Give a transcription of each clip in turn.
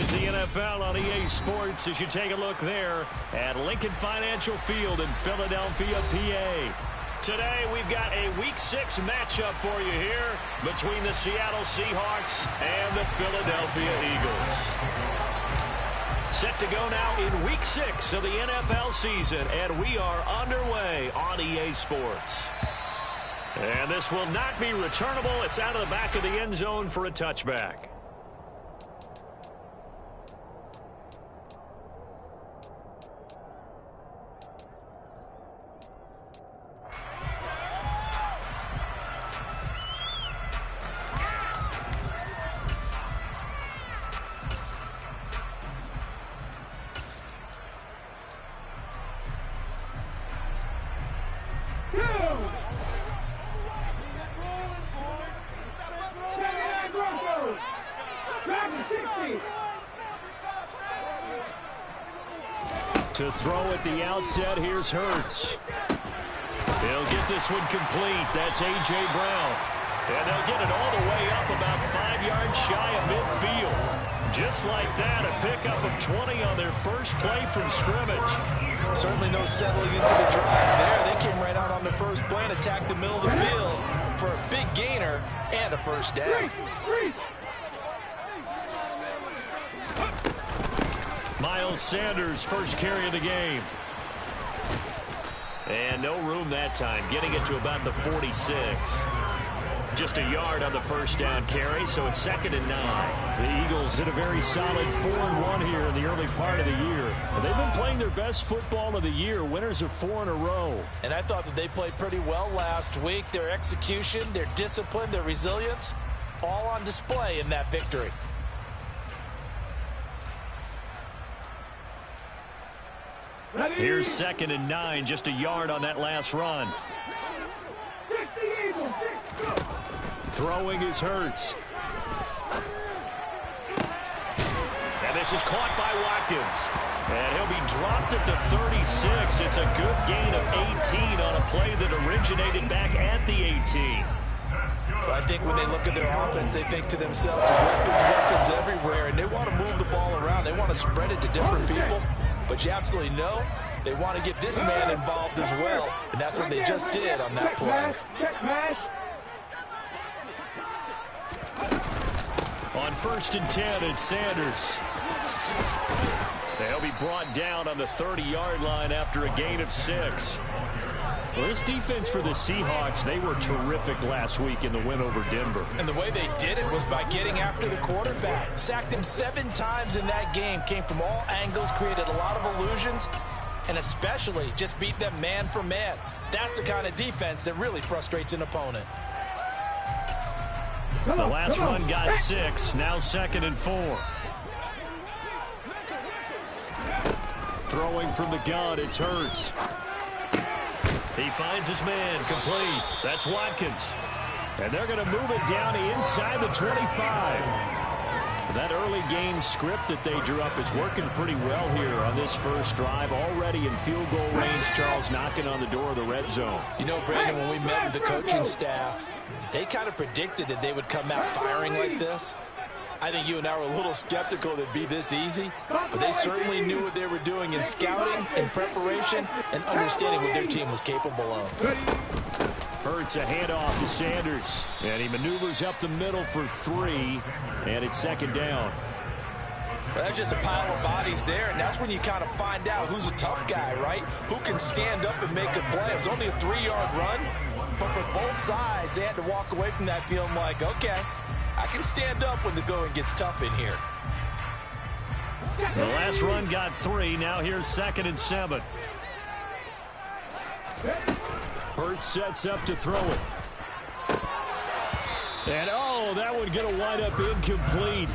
It's the NFL on EA Sports as you take a look there at Lincoln Financial Field in Philadelphia, PA. Today we've got a Week 6 matchup for you here between the Seattle Seahawks and the Philadelphia Eagles. Set to go now in Week 6 of the NFL season, and we are underway on EA Sports. And this will not be returnable. It's out of the back of the end zone for a touchback. To throw at the outset, here's Hurts. They'll get this one complete. That's A.J. Brown. And they'll get it all the way up about 5 yards shy of midfield. Just like that, a pickup of 20 on their first play from scrimmage. Certainly no settling into the drive there. They came right out on the first play and attacked the middle of the field for a big gainer and a first down. Miles Sanders, first carry of the game. And no room that time, getting it to about the 46. Just a yard on the first down carry, so it's 2nd and 9. The Eagles hit a very solid 4-1 here in the early part of the year. And they've been playing their best football of the year, winners of 4 in a row. And I thought that they played pretty well last week. Their execution, their discipline, their resilience, all on display in that victory. Here's 2nd and 9, just a yard on that last run. Throwing is Hurts. And this is caught by Watkins. And he'll be dropped at the 36. It's a good gain of 18 on a play that originated back at the 18. I think when they look at their offense, they think to themselves, weapons everywhere, and they want to move the ball around. They want to spread it to different people. But you absolutely know they want to get this man involved as well, and that's what they just did on that play. On 1st and 10, it's Sanders. They'll be brought down on the 30-yard line after a gain of 6. Well, this defense for the Seahawks, they were terrific last week in the win over Denver. And the way they did it was by getting after the quarterback. Sacked him 7 times in that game. Came from all angles, created a lot of illusions, and especially just beat them man for man. That's the kind of defense that really frustrates an opponent. The last run got 6. Now 2nd and 4. Throwing from the gun, it's Hurts. He finds his man, complete. That's Watkins. And they're going to move it down inside the 25. That early game script that they drew up is working pretty well here on this first drive. Already in field goal range, Charles knocking on the door of the red zone. You know, Brandon, when we met with the coaching staff, they kind of predicted that they would come out firing like this. I think you and I were a little skeptical that it'd be this easy, but they certainly knew what they were doing in scouting, in preparation, and understanding what their team was capable of. Hurts a handoff to Sanders, and he maneuvers up the middle for 3, and it's 2nd down. Well, that's just a pile of bodies there, and that's when you kind of find out who's a tough guy, right? Who can stand up and make a play. It was only a 3-yard run, but for both sides, they had to walk away from that feeling like, okay, I can stand up when the going gets tough in here. The last run got 3. Now here's 2nd and 7. Hurts sets up to throw it. And, oh, that would get a wind-up incomplete.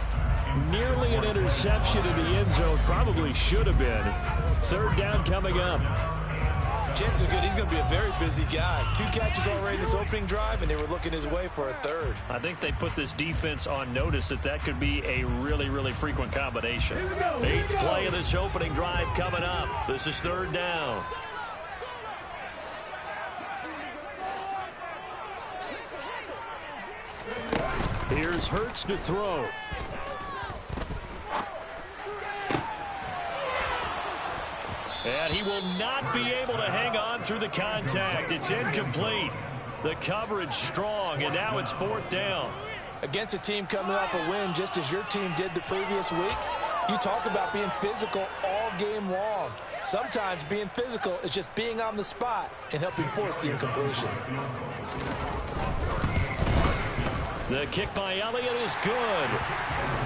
Nearly an interception in the end zone. Probably should have been. 3rd down coming up. Chances are good he's going to be a very busy guy. 2 catches already in this opening drive, and they were looking his way for a 3rd. I think they put this defense on notice that could be a really, really frequent combination. 8th play of this opening drive coming up. This is 3rd down. Here's Hurts to throw. And he will not be able to hang on through the contact. It's incomplete. The coverage strong, and now it's 4th down. Against a team coming off a win just as your team did the previous week, you talk about being physical all game long. Sometimes being physical is just being on the spot and helping force the incompletion. The kick by Elliott is good.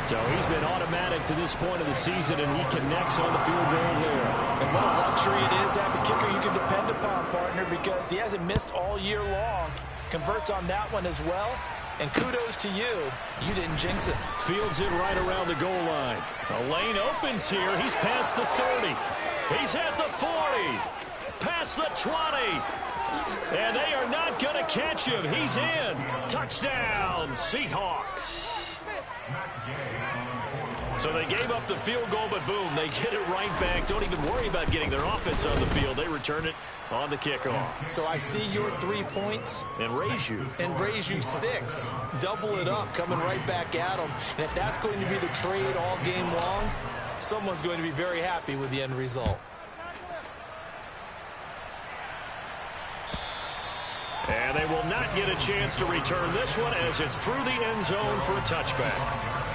So he's been automatic to this point of the season, and he connects on the field goal there. And what a luxury it is to have a kicker you can depend upon, partner, because he hasn't missed all year long. Converts on that one as well. And kudos to you. You didn't jinx it. Fields it right around the goal line. A lane opens here. He's past the 30. He's at the 40. Past the 20. And they are not going to catch him. He's in. Touchdown, Seahawks. So they gave up the field goal, but boom, they get it right back. Don't even worry about getting their offense on the field. They return it on the kickoff. So I see your 3 points. And raise you. And raise you 6. Double it up, coming right back at them. And if that's going to be the trade all game long, someone's going to be very happy with the end result. And they will not get a chance to return this one as it's through the end zone for a touchback.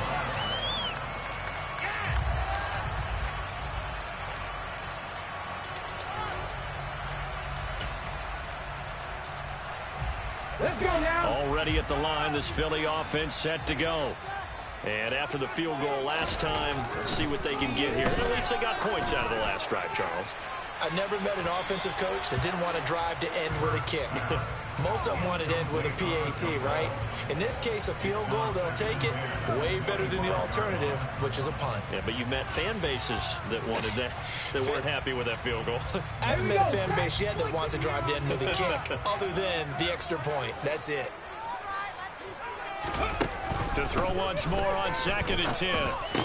Let's go now. Already at the line, this Philly offense set to go. And after the field goal last time, let's see what they can get here. At least they got points out of the last drive, Charles. I've never met an offensive coach that didn't want to drive to end with a kick. Most of them wanted to end with a PAT, right? In this case, a field goal, they'll take it. Way better than the alternative, which is a punt. Yeah, but you've met fan bases that wanted that, that weren't happy with that field goal. I haven't met a fan base yet that wants to drive to end with a kick, other than the extra point. That's it. To throw once more on 2nd and 10.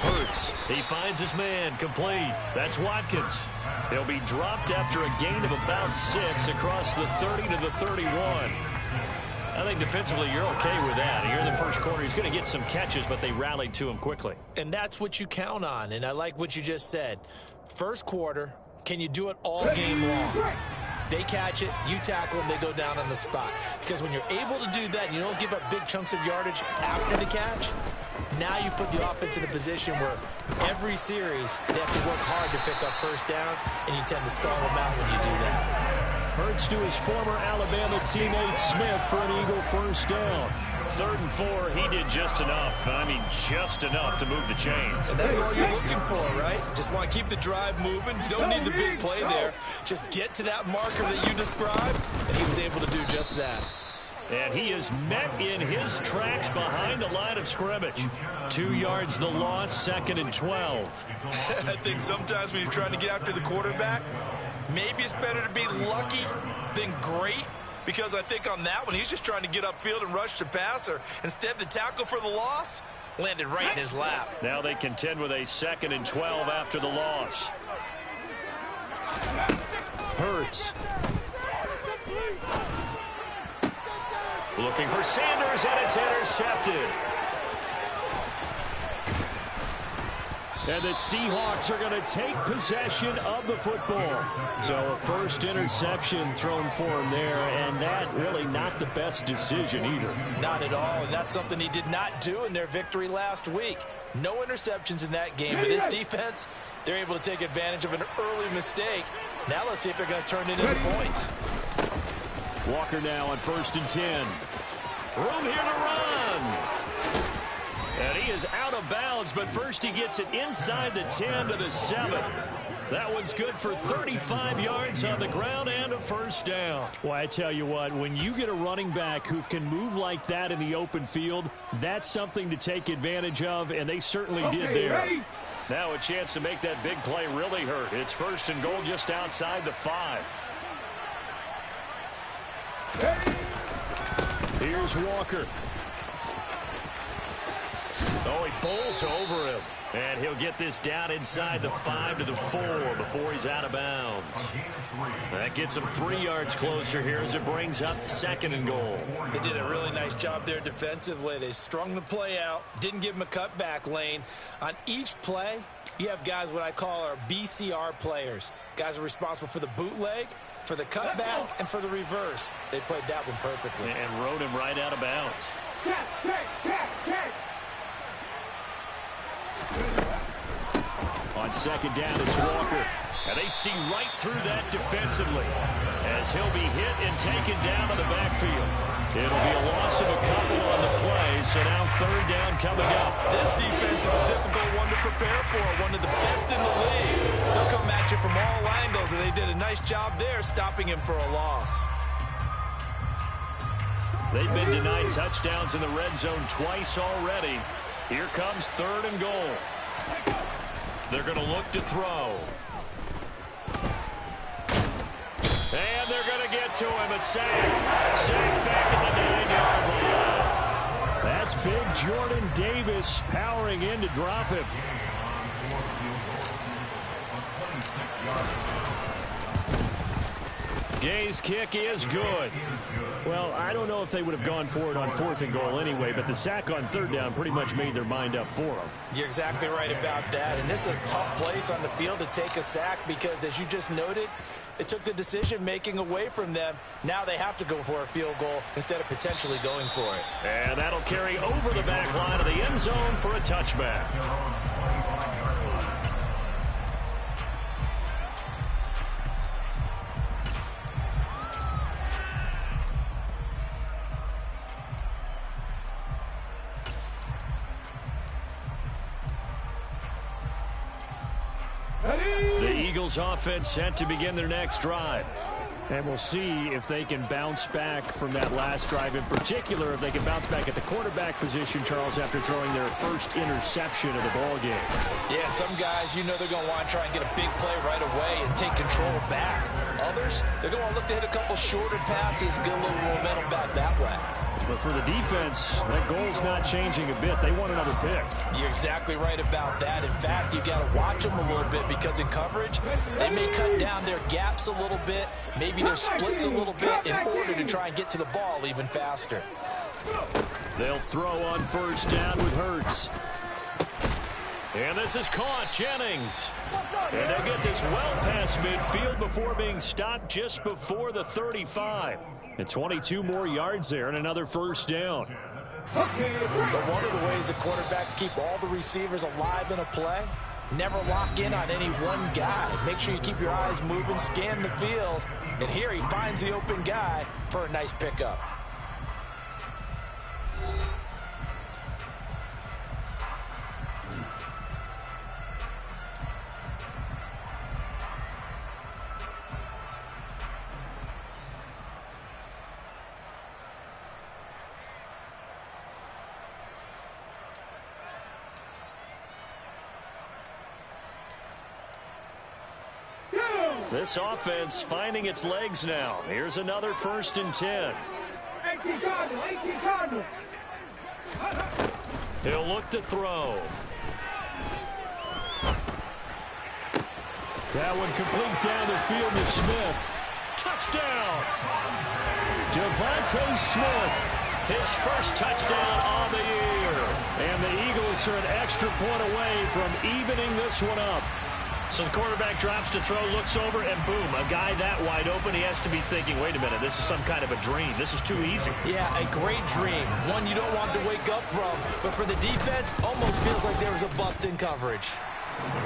Hurts. He finds his man. Complete. That's Watkins. He'll be dropped after a gain of about 6 across the 30 to the 31. I think defensively you're okay with that. Here in the first quarter, he's going to get some catches, but they rallied to him quickly. And that's what you count on, and I like what you just said. First quarter, can you do it all game long? They catch it, you tackle them, they go down on the spot. Because when you're able to do that and you don't give up big chunks of yardage after the catch, now you put the offense in a position where every series they have to work hard to pick up first downs, and you tend to stall them out when you do that. Hurts to his former Alabama teammate Smith for an Eagle first down. 3rd and 4, he did just enough. I mean, just enough to move the chains. And that's all you're looking for, right? Just want to keep the drive moving. You don't need the big play there. Just get to that marker that you described, and he was able to do just that. And he is met in his tracks behind the line of scrimmage. 2 yards the loss, 2nd and 12. I think sometimes when you're trying to get after the quarterback, maybe it's better to be lucky than great. Because I think on that one, he's just trying to get upfield and rush the passer. Instead, the tackle for the loss landed right in his lap. Now they contend with a 2nd and 12 after the loss. Hurts. Looking for Sanders, and it's intercepted. And the Seahawks are going to take possession of the football. So a first interception thrown for him there, and that really not the best decision either. Not at all, and that's something he did not do in their victory last week. No interceptions in that game. But this defense, they're able to take advantage of an early mistake. Now let's see if they're going to turn it into points. Walker now on 1st and 10. Room here to run. And he is out of bounds, but first he gets it inside the 10 to the 7. That one's good for 35 yards on the ground and a first down. Well, I tell you what, when you get a running back who can move like that in the open field, that's something to take advantage of, and they certainly did there. Ready? Now a chance to make that big play really hurt. It's 1st and goal just outside the 5. Here's Walker. Oh, he bowls over him. And he'll get this down inside the 5 to the 4 before he's out of bounds. That gets him 3 yards closer here as it brings up 2nd and goal. They did a really nice job there defensively. They strung the play out, didn't give him a cutback lane. On each play, you have guys what I call our BCR players. Guys are responsible for the bootleg, for the cutback, and for the reverse. They played that one perfectly. And rode him right out of bounds. On 2nd down, it's Walker. And they see right through that defensively as he'll be hit and taken down to the backfield. It'll be a loss of a couple on the play, so now 3rd down coming up. This defense is a difficult one to prepare for, one of the best in the league. They'll come at you from all angles, and they did a nice job there stopping him for a loss. They've been denied touchdowns in the red zone twice already. Here comes 3rd and goal. They're going to look to throw. And they're going to get to him. A sack. Sack back at the 9-yard line. That's big Jordan Davis powering in to drop him. Gay's kick is good. Well, I don't know if they would have gone for it on 4th and goal anyway, but the sack on 3rd down pretty much made their mind up for them. You're exactly right about that, and this is a tough place on the field to take a sack because, as you just noted, it took the decision-making away from them. Now they have to go for a field goal instead of potentially going for it. And that'll carry over the back line of the end zone for a touchback. The Eagles offense set to begin their next drive. And we'll see if they can bounce back from that last drive. In particular, if they can bounce back at the quarterback position, Charles, after throwing their first interception of the ball game. Yeah, some guys, you know they're going to want to try and get a big play right away and take control back. Others, they're going to look to hit a couple shorter passes, get a little momentum back that way. But for the defense, that goal's not changing a bit. They want another pick. You're exactly right about that. In fact, you got to watch them a little bit because in coverage, they may cut down their gaps a little bit, maybe their splits a little bit in order to try and get to the ball even faster. They'll throw on 1st down with Hurts. And this is caught. Jennings. And they'll get this well past midfield before being stopped just before the 35. And 22 more yards there and another 1st down. But one of the ways the quarterbacks keep all the receivers alive in a play, never lock in on any one guy. Make sure you keep your eyes moving, scan the field. And here he finds the open guy for a nice pickup. This offense finding its legs now. Here's another 1st and 10. He'll look to throw. That one complete down the field to Smith. Touchdown! Devontae Smith, his first touchdown on the year. And the Eagles are an extra point away from evening this one up. So the quarterback drops to throw, looks over, and boom, a guy that wide open, he has to be thinking, wait a minute, this is some kind of a dream. This is too easy. Yeah, a great dream. One you don't want to wake up from. But for the defense, almost feels like there was a bust in coverage.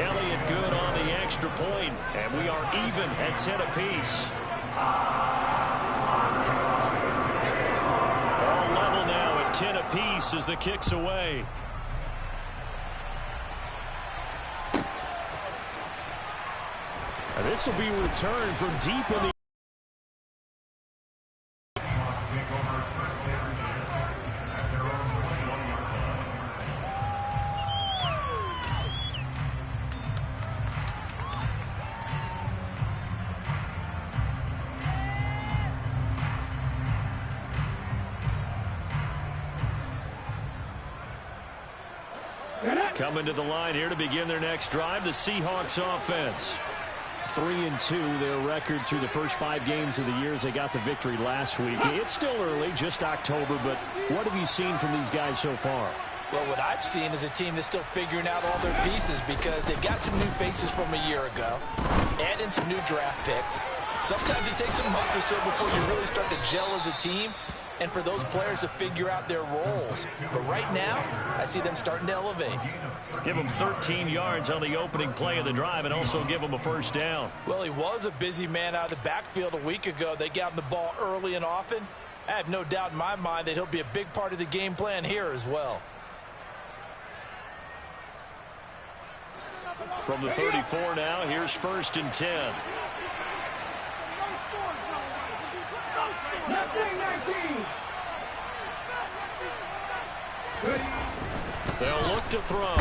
Elliott good on the extra point, and we are even at 10 apiece. All level now at 10 apiece as the kick's away. This will be returned from deep in the Coming to the line here to begin their next drive, the Seahawks offense. 3-2, their record through the first 5 games of the year as they got the victory last week. It's still early, just October, but what have you seen from these guys so far? Well, what I've seen is a team that's still figuring out all their pieces because they've got some new faces from a year ago, add in some new draft picks. Sometimes it takes a month or so before you really start to gel as a team and for those players to figure out their roles. But right now, I see them starting to elevate. Give them 13 yards on the opening play of the drive and also give them a first down. Well, he was a busy man out of the backfield a week ago. They got him the ball early and often. I have no doubt in my mind that he'll be a big part of the game plan here as well. From the 34 now, here's 1st and 10. They'll look to throw.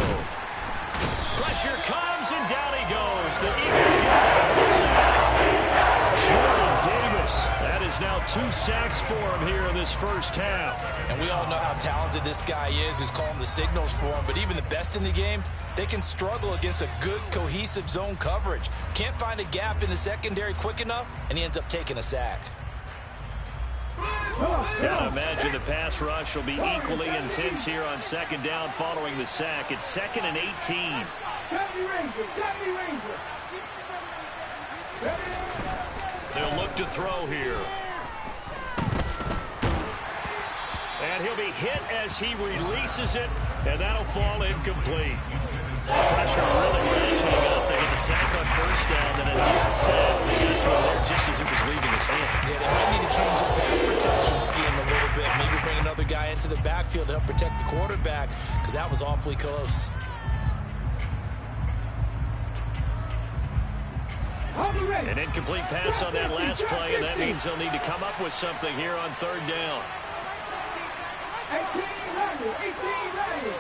Pressure comes, and down he goes. The Eagles get there for the sack. Jordan Davis. That is now 2 sacks for him here in this first half. And we all know how talented this guy is who's calling the signals for him. But even the best in the game, they can struggle against a good, cohesive zone coverage. Can't find a gap in the secondary quick enough, and he ends up taking a sack. Gotta imagine the pass rush will be equally intense here on 2nd down following the sack. It's 2nd and 18. They'll look to throw here. And he'll be hit as he releases it, and that'll fall incomplete. Pressure really ratcheting up. They get the sack on 1st down, then a near sack. They got to him there just as it was leaving his hand. Yeah, they might need to change the pass protection scheme a little bit. Maybe bring another guy into the backfield to help protect the quarterback, because that was awfully close. An incomplete pass on that last play, and that means they'll need to come up with something here on 3rd down. 18 ready.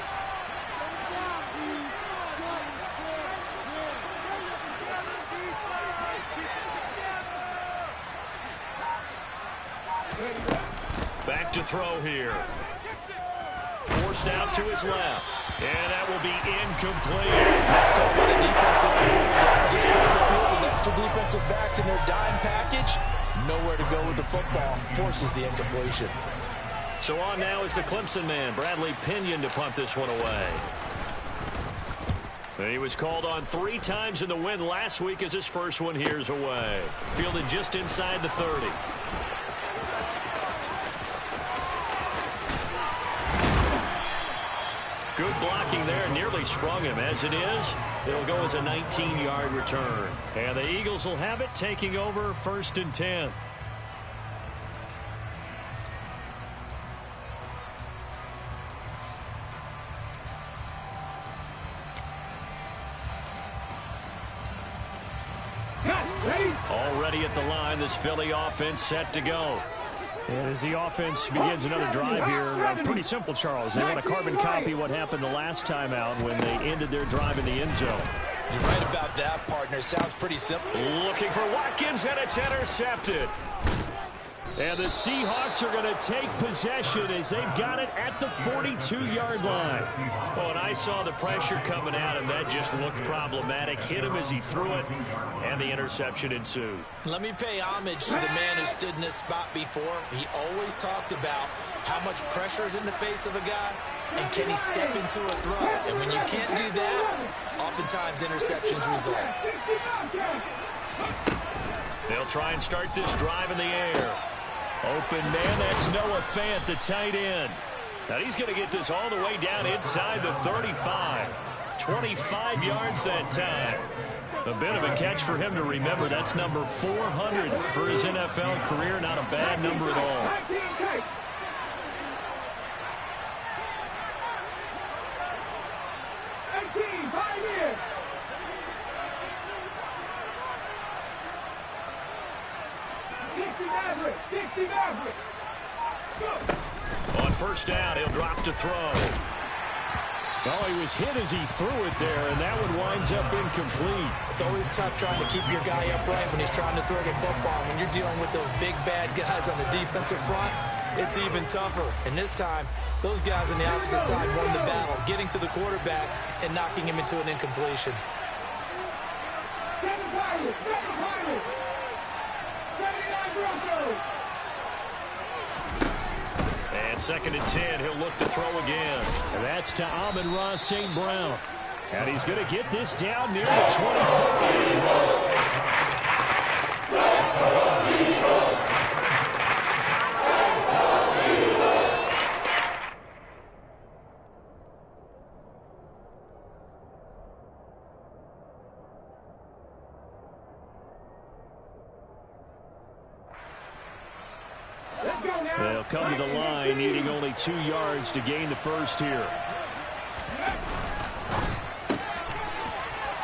Back to throw here. Forced out to his left. And that will be incomplete. That's called by the defense there. Just trying to field with extra defensive backs in their dime package. Nowhere to go with the football. Forces the incompletion. So on now is the Clemson man, Bradley Pinion, to punt this one away. He was called on 3 times in the win last week as his first one here's away. Fielded just inside the 30. Good blocking there, nearly sprung him. As it is, it'll go as a 19-yard return. And the Eagles will have it, taking over 1st and 10. Already at the line, this Philly offense set to go. And as the offense begins another drive here, pretty simple, Charles. They want to carbon copy what happened the last time out when they ended their drive in the end zone. You're right about that, partner. Sounds pretty simple. Looking for Watkins, and it's intercepted. And the Seahawks are going to take possession as they've got it at the 42-yard line. Oh, and I saw the pressure coming at him. That just looked problematic. Hit him as he threw it, and the interception ensued. Let me pay homage to the man who stood in this spot before. He always talked about how much pressure is in the face of a guy, and can he step into a throw. And when you can't do that, oftentimes interceptions result. They'll try and start this drive in the air. Open man, that's Noah Fant, the tight end. Now he's going to get this all the way down inside the 35. 25 yards that time. A bit of a catch for him to remember. That's number 400 for his NFL career. Not a bad number at all. On 1st down, he'll drop to throw. Oh, he was hit as he threw it there, and that one winds up incomplete. It's always tough trying to keep your guy upright when he's trying to throw the football. When you're dealing with those big, bad guys on the defensive front, it's even tougher. And this time, Those guys on the opposite side won the battle, getting to the quarterback and knocking him into an incompletion. And 2nd and 10, he'll look to throw again. And that's to Amon-Ra St. Brown. And he's going to get this down near the 25. They'll come to the line, needing only 2 yards to gain the first here.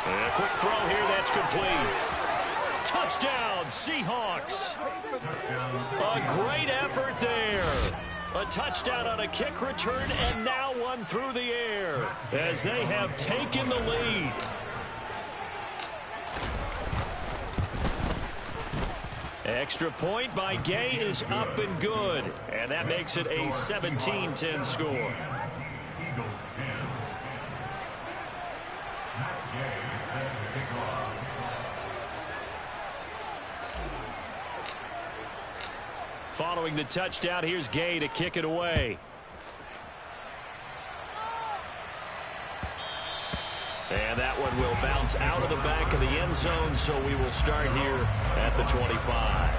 And a quick throw here, that's complete. Touchdown, Seahawks. A great effort there. A touchdown on a kick return, and now one through the air as they have taken the lead. Extra point by Gay is up and good, and that makes it a 17-10 score. Eagles 10. Gay set to kick off. Following the touchdown, here's Gay to kick it away. And that one will bounce out of the back of the end zone, so we will start here at the 25.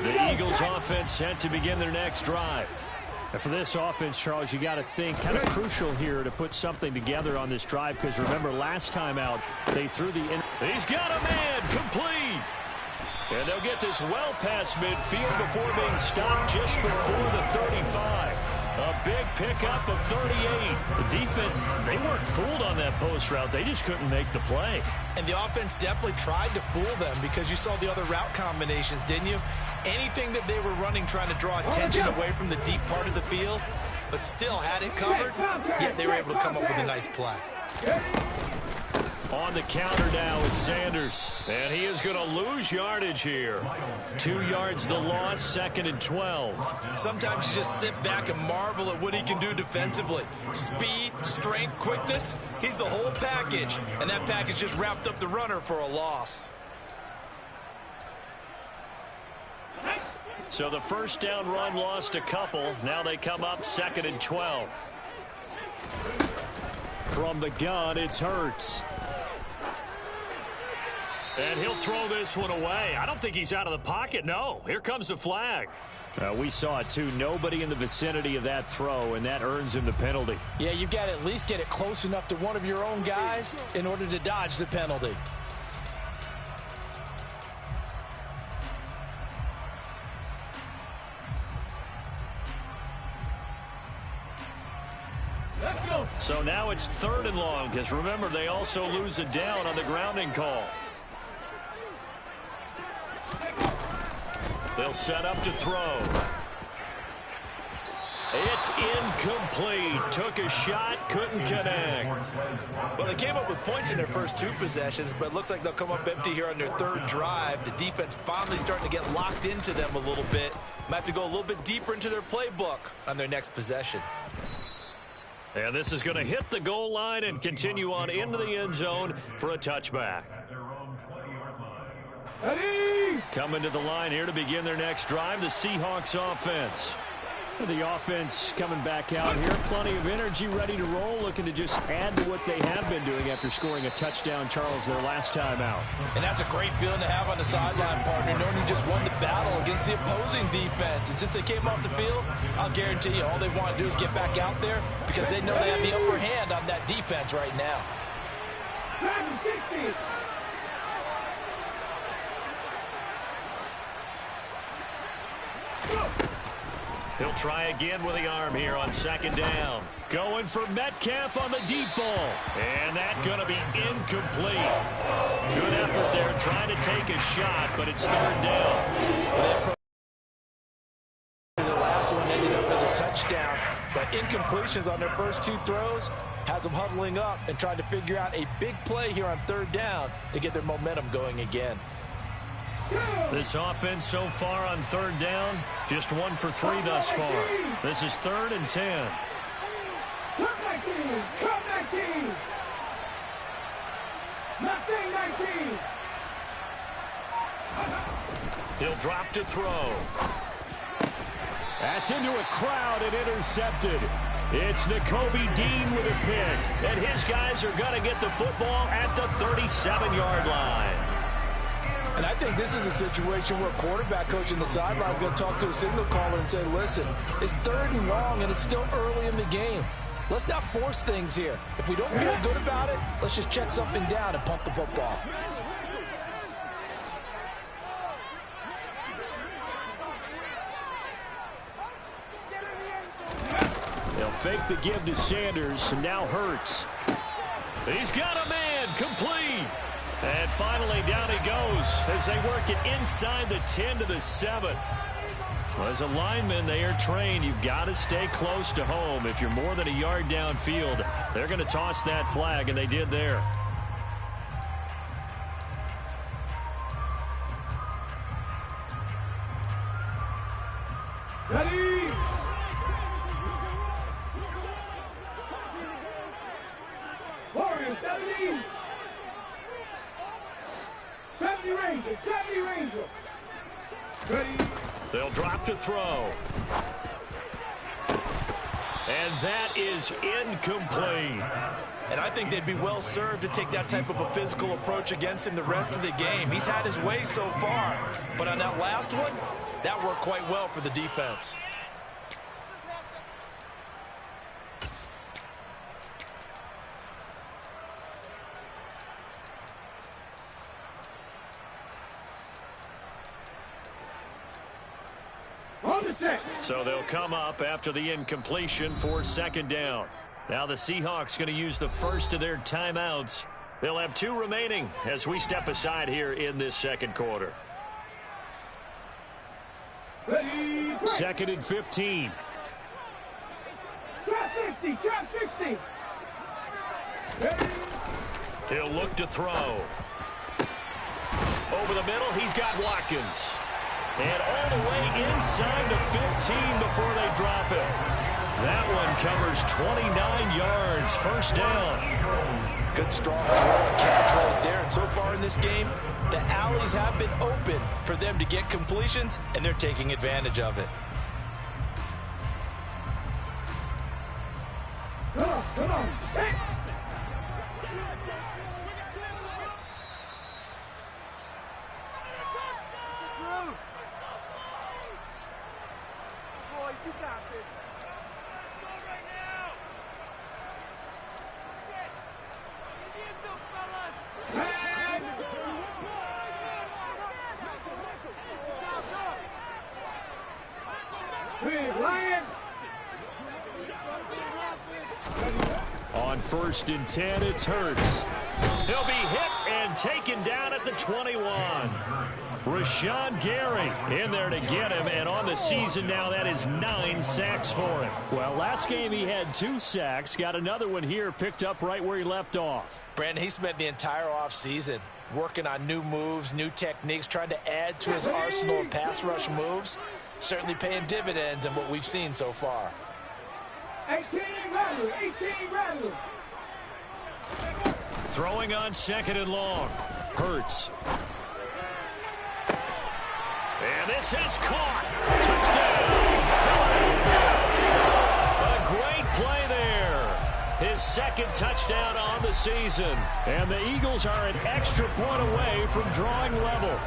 The Eagles offense set to begin their next drive. And for this offense, Charles, you got to think kind of crucial here to put something together on this drive, because remember last time out they threw the in. He's got a man complete. And they'll get this well past midfield before being stopped just before the 35. A big pickup of 38. The defense, they weren't fooled on that post route. They just couldn't make the play. And the offense definitely tried to fool them, because you saw the other route combinations, didn't you? Anything that they were running trying to draw attention away from the deep part of the field, but still had it covered, yet they were able to come up with a nice play. On the counter now, it's Sanders. And he is going to lose yardage here. 2 yards the loss, 2nd and 12. Sometimes you just sit back and marvel at what he can do defensively. Speed, strength, quickness, he's the whole package. And that package just wrapped up the runner for a loss. So the first down run lost a couple. Now they come up 2nd and 12. From the gun, it's Hurts. And he'll throw this one away. I don't think he's out of the pocket. No, here comes the flag. We saw it too. Nobody in the vicinity of that throw, and that earns him the penalty. Yeah, you've got to at least get it close enough to one of your own guys in order to dodge the penalty. So now it's 3rd and long, because remember, they also lose a down on the grounding call. They'll set up to throw. It's incomplete. Took a shot, couldn't connect. Well, they came up with points in their first 2 possessions, but it looks like they'll come up empty here on their 3rd drive. The defense finally starting to get locked into them a little bit. Might have to go a little bit deeper into their playbook on their next possession. And this is going to hit the goal line and continue on into the end zone for a touchback. Coming to the line here to begin their next drive, the Seahawks offense. The offense coming back out here. Plenty of energy, ready to roll, looking to just add to what they have been doing after scoring a touchdown, Charles, their last time out. And that's a great feeling to have on the sideline, partner, knowing you just won the battle against the opposing defense. And since they came off the field, I'll guarantee you all they want to do is get back out there, because they know they have the upper hand on that defense right now. He'll try again with the arm here on 2nd down. Going for Metcalf on the deep ball. And that's going to be incomplete. Good effort there trying to take a shot, but it's 3rd down. The last one ended up as a touchdown, but incomplete. completions on their first 2 throws has them huddling up and trying to figure out a big play here on 3rd down to get their momentum going again. This offense so far on 3rd down, just 1 for 3 thus far. This is 3rd and 10. Comeback team! Comeback team! Nothing 19! He'll drop to throw. That's into a crowd and intercepted. It's Nakobe Dean with a pick. And his guys are going to get the football at the 37-yard line. And I think this is a situation where a quarterback coach in the sideline is going to talk to a signal caller and say, listen, it's 3rd and long and it's still early in the game. Let's not force things here. If we don't feel good about it, let's just check something down and punt the football. They'll fake the give to Sanders, and now Hurts. He's got a man, complete. And finally down he goes as they work it inside the 10 to the 7. Well, as a lineman, they are trained. You've got to stay close to home. If you're more than a yard downfield, they're going to toss that flag, and they did there. Ready! Warriors, 70! 70 Rangers! 70 Rangers! Ready! They'll drop to throw. And that is incomplete. And I think they'd be well served to take that type of a physical approach against him the rest of the game. He's had his way so far. But on that last one, that worked quite well for the defense. So they'll come up after the incompletion for 2nd down. Now the Seahawks going to use the first of their timeouts. They'll have 2 remaining as we step aside here in this 2nd quarter. Ready, 2nd and 15. Trap 60, trap 60. Ready. He'll look to throw. Over the middle, he's got Watkins. And all the way inside the 15 before they drop it. That one covers 29 yards. 1st down. Good strong throw and catch right there. And so far in this game, the alleys have been open for them to get completions, and they're taking advantage of it. Come on. Hey. You got this. Let's go right now. That's it. Indians up, fellas. Big Lion. On 1st and 10, it's Hurts. He'll be hit and taken down at the 21. Rashawn Gary in there to get him, and on the season now, that is 9 sacks for him. Well, last game he had 2 sacks, got another one here, picked up right where he left off. Brandon, he spent the entire offseason working on new moves, new techniques, trying to add to his arsenal of pass rush moves. Certainly paying dividends in what we've seen so far. 18 ready, 18 ready. Throwing on 2nd and long. Hurts. And this is caught. Touchdown, Philadelphia. A great play there. His 2nd touchdown on the season. And the Eagles are an extra point away from drawing level.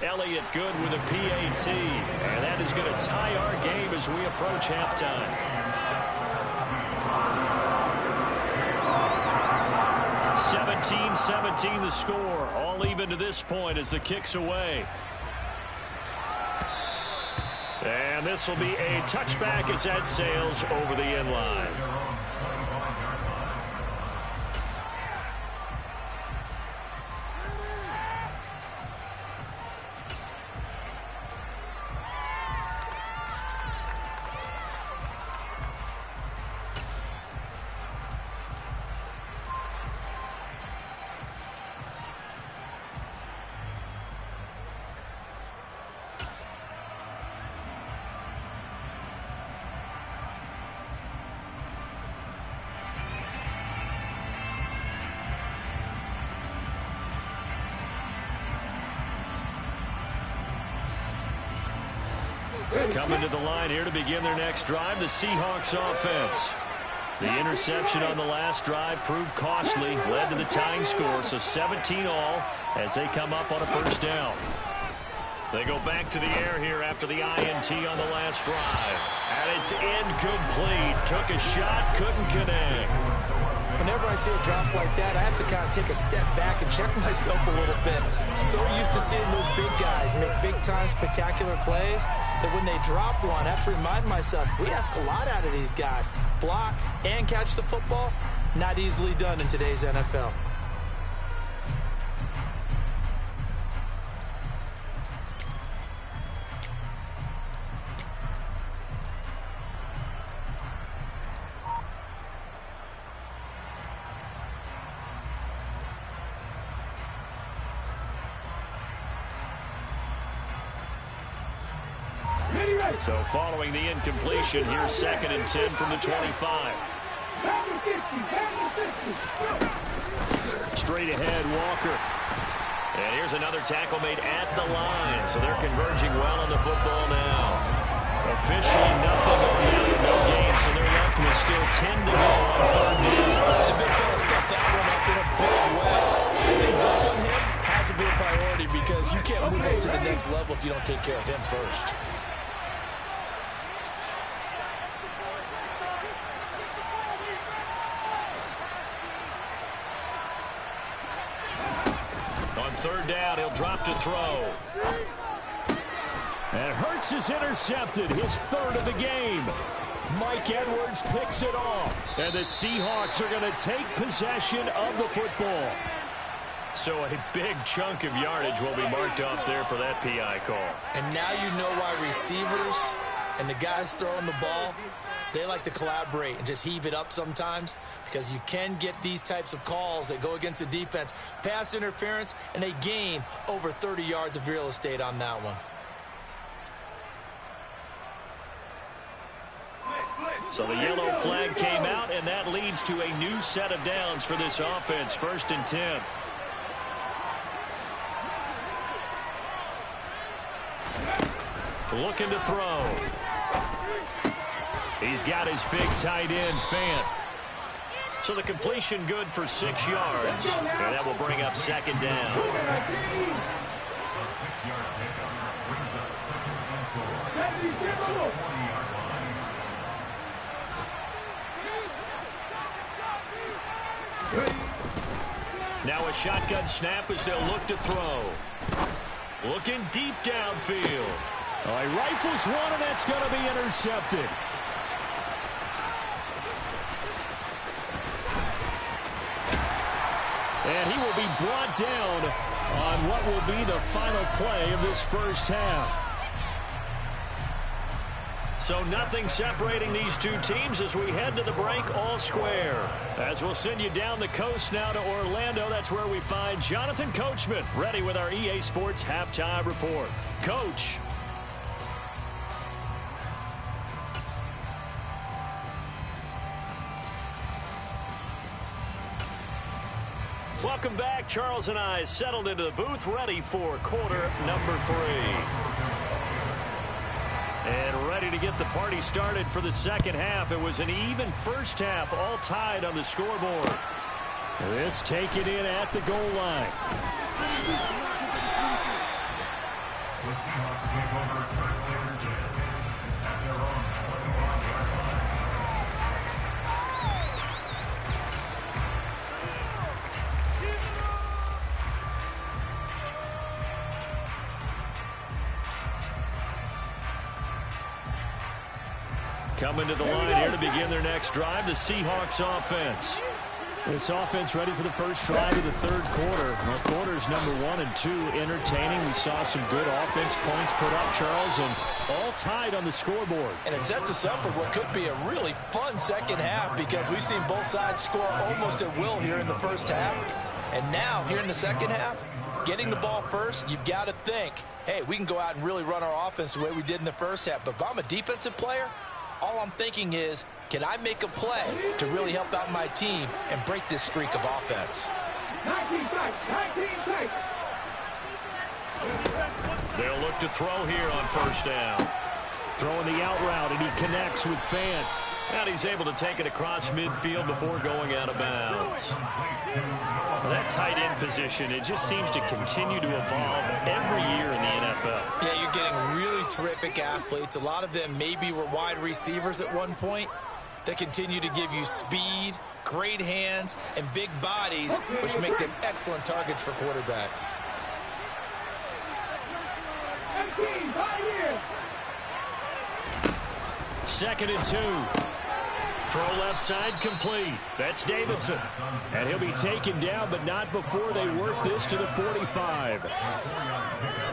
Elliott good with a PAT. And that is going to tie our game as we approach halftime. 17-17 the score. All even to this point as the kick's away. And this will be a touchback as that sails over the end line. Coming to the line here to begin their next drive, the Seahawks offense. The interception on the last drive proved costly, led to the tying score, so 17 all as they come up on a first down. They go back to the air here after the INT on the last drive. And it's incomplete. Took a shot, couldn't connect. Whenever I see a drop like that, I have to kind of take a step back and check myself a little bit. So used to seeing those big guys make big-time spectacular plays that when they drop one, I have to remind myself, we ask a lot out of these guys. Block and catch the football, not easily done in today's NFL. So following the incompletion, here's 2nd and 10 from the 25. Straight ahead, Walker. And here's another tackle made at the line. So they're converging well on the football now. Officially nothing on that, no gain. So they're left with still 10 to go on 3rd down. The big fella stepped that one up in a big way. I think doubling him has to be a priority because you can't move up to the next level if you don't take care of him first. On 3rd down, he'll drop to throw. And Hurts is intercepted, his 3rd of the game. Mike Edwards picks it off. And the Seahawks are going to take possession of the football. So a big chunk of yardage will be marked off there for that PI call. And now you know why receivers and the guys throwing the ball, they like to collaborate and just heave it up sometimes because you can get these types of calls that go against the defense. Pass interference, and they gain over 30 yards of real estate on that one. So the yellow flag came out, and that leads to a new set of downs for this offense. 1st and 10. Looking to throw. He's got his big tight end, Fant. So the completion good for 6 yards. And that will bring up 2nd down. A 6-yard pickup brings up 2nd and 4. 20-yard line. Now a shotgun snap as they'll look to throw. Looking deep downfield. Oh, he rifles one, and that's going to be intercepted. And he will be brought down on what will be the final play of this first half. So nothing separating these two teams as we head to the break all square. As we'll send you down the coast now to Orlando, that's where we find Jonathan Coachman ready with our EA Sports Halftime Report. Coach. Welcome back. Charles and I settled into the booth ready for quarter number 3. And ready to get the party started for the second half. It was an even first half, all tied on the scoreboard. This taken in at the goal line. The Seahawks take over first and 10 at their own 21-yard line. Coming to the line here to begin their next drive, the Seahawks offense. This offense ready for the first drive of the 3rd quarter. Well, quarters number 1 and 2 entertaining. We saw some good offense points put up, Charles, and all tied on the scoreboard. And it sets us up for what could be a really fun second half because we've seen both sides score almost at will here in the first half. And now, here in the second half, getting the ball first, you've got to think, hey, we can go out and really run our offense the way we did in the first half. But if I'm a defensive player, all I'm thinking is, can I make a play to really help out my team and break this streak of offense? 19 tight. They'll look to throw here on first down. Throwing the out route, and he connects with Fant. And he's able to take it across midfield before going out of bounds. That tight end position, it just seems to continue to evolve every year in the NFL. Yeah, you're getting really terrific athletes. A lot of them maybe were wide receivers at one point. They continue to give you speed, great hands, and big bodies, which make them excellent targets for quarterbacks. 18, 5 years. 2nd and 2. Throw left side complete. That's Davidson. And he'll be taken down, but not before they work this to the 45.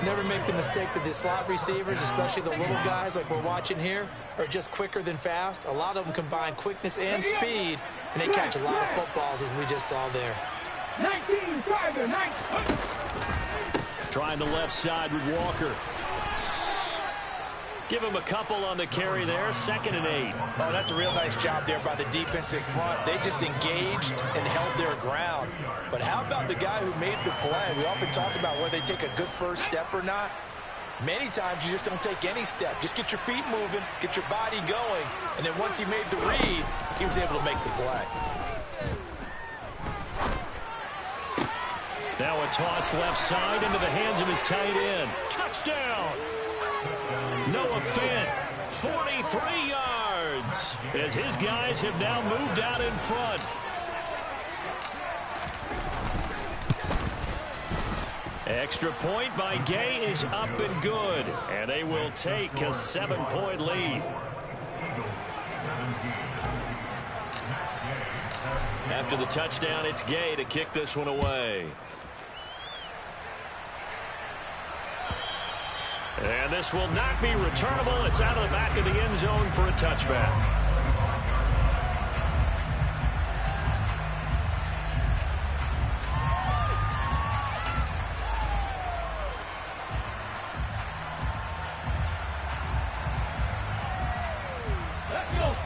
Never make the mistake that the slot receivers, especially the little guys like we're watching here, are just quicker than fast. A lot of them combine quickness and speed, and they catch a lot of footballs, as we just saw there. 19, driver, 19. Trying the left side with Walker. Give him a couple on the carry there. 2nd and 8. Oh, that's a real nice job there by the defensive front. They just engaged and held their ground. But how about the guy who made the play? We often talk about whether they take a good first step or not. Many times you just don't take any step. Just get your feet moving, get your body going, and then once he made the read, he was able to make the play. Now a toss left side into the hands of his tight end. Touchdown! Noah Fant, 43 yards, as his guys have now moved out in front. Extra point by Gay is up and good, and they will take a 7-point lead. After the touchdown, it's Gay to kick this one away. And this will not be returnable. It's out of the back of the end zone for a touchback.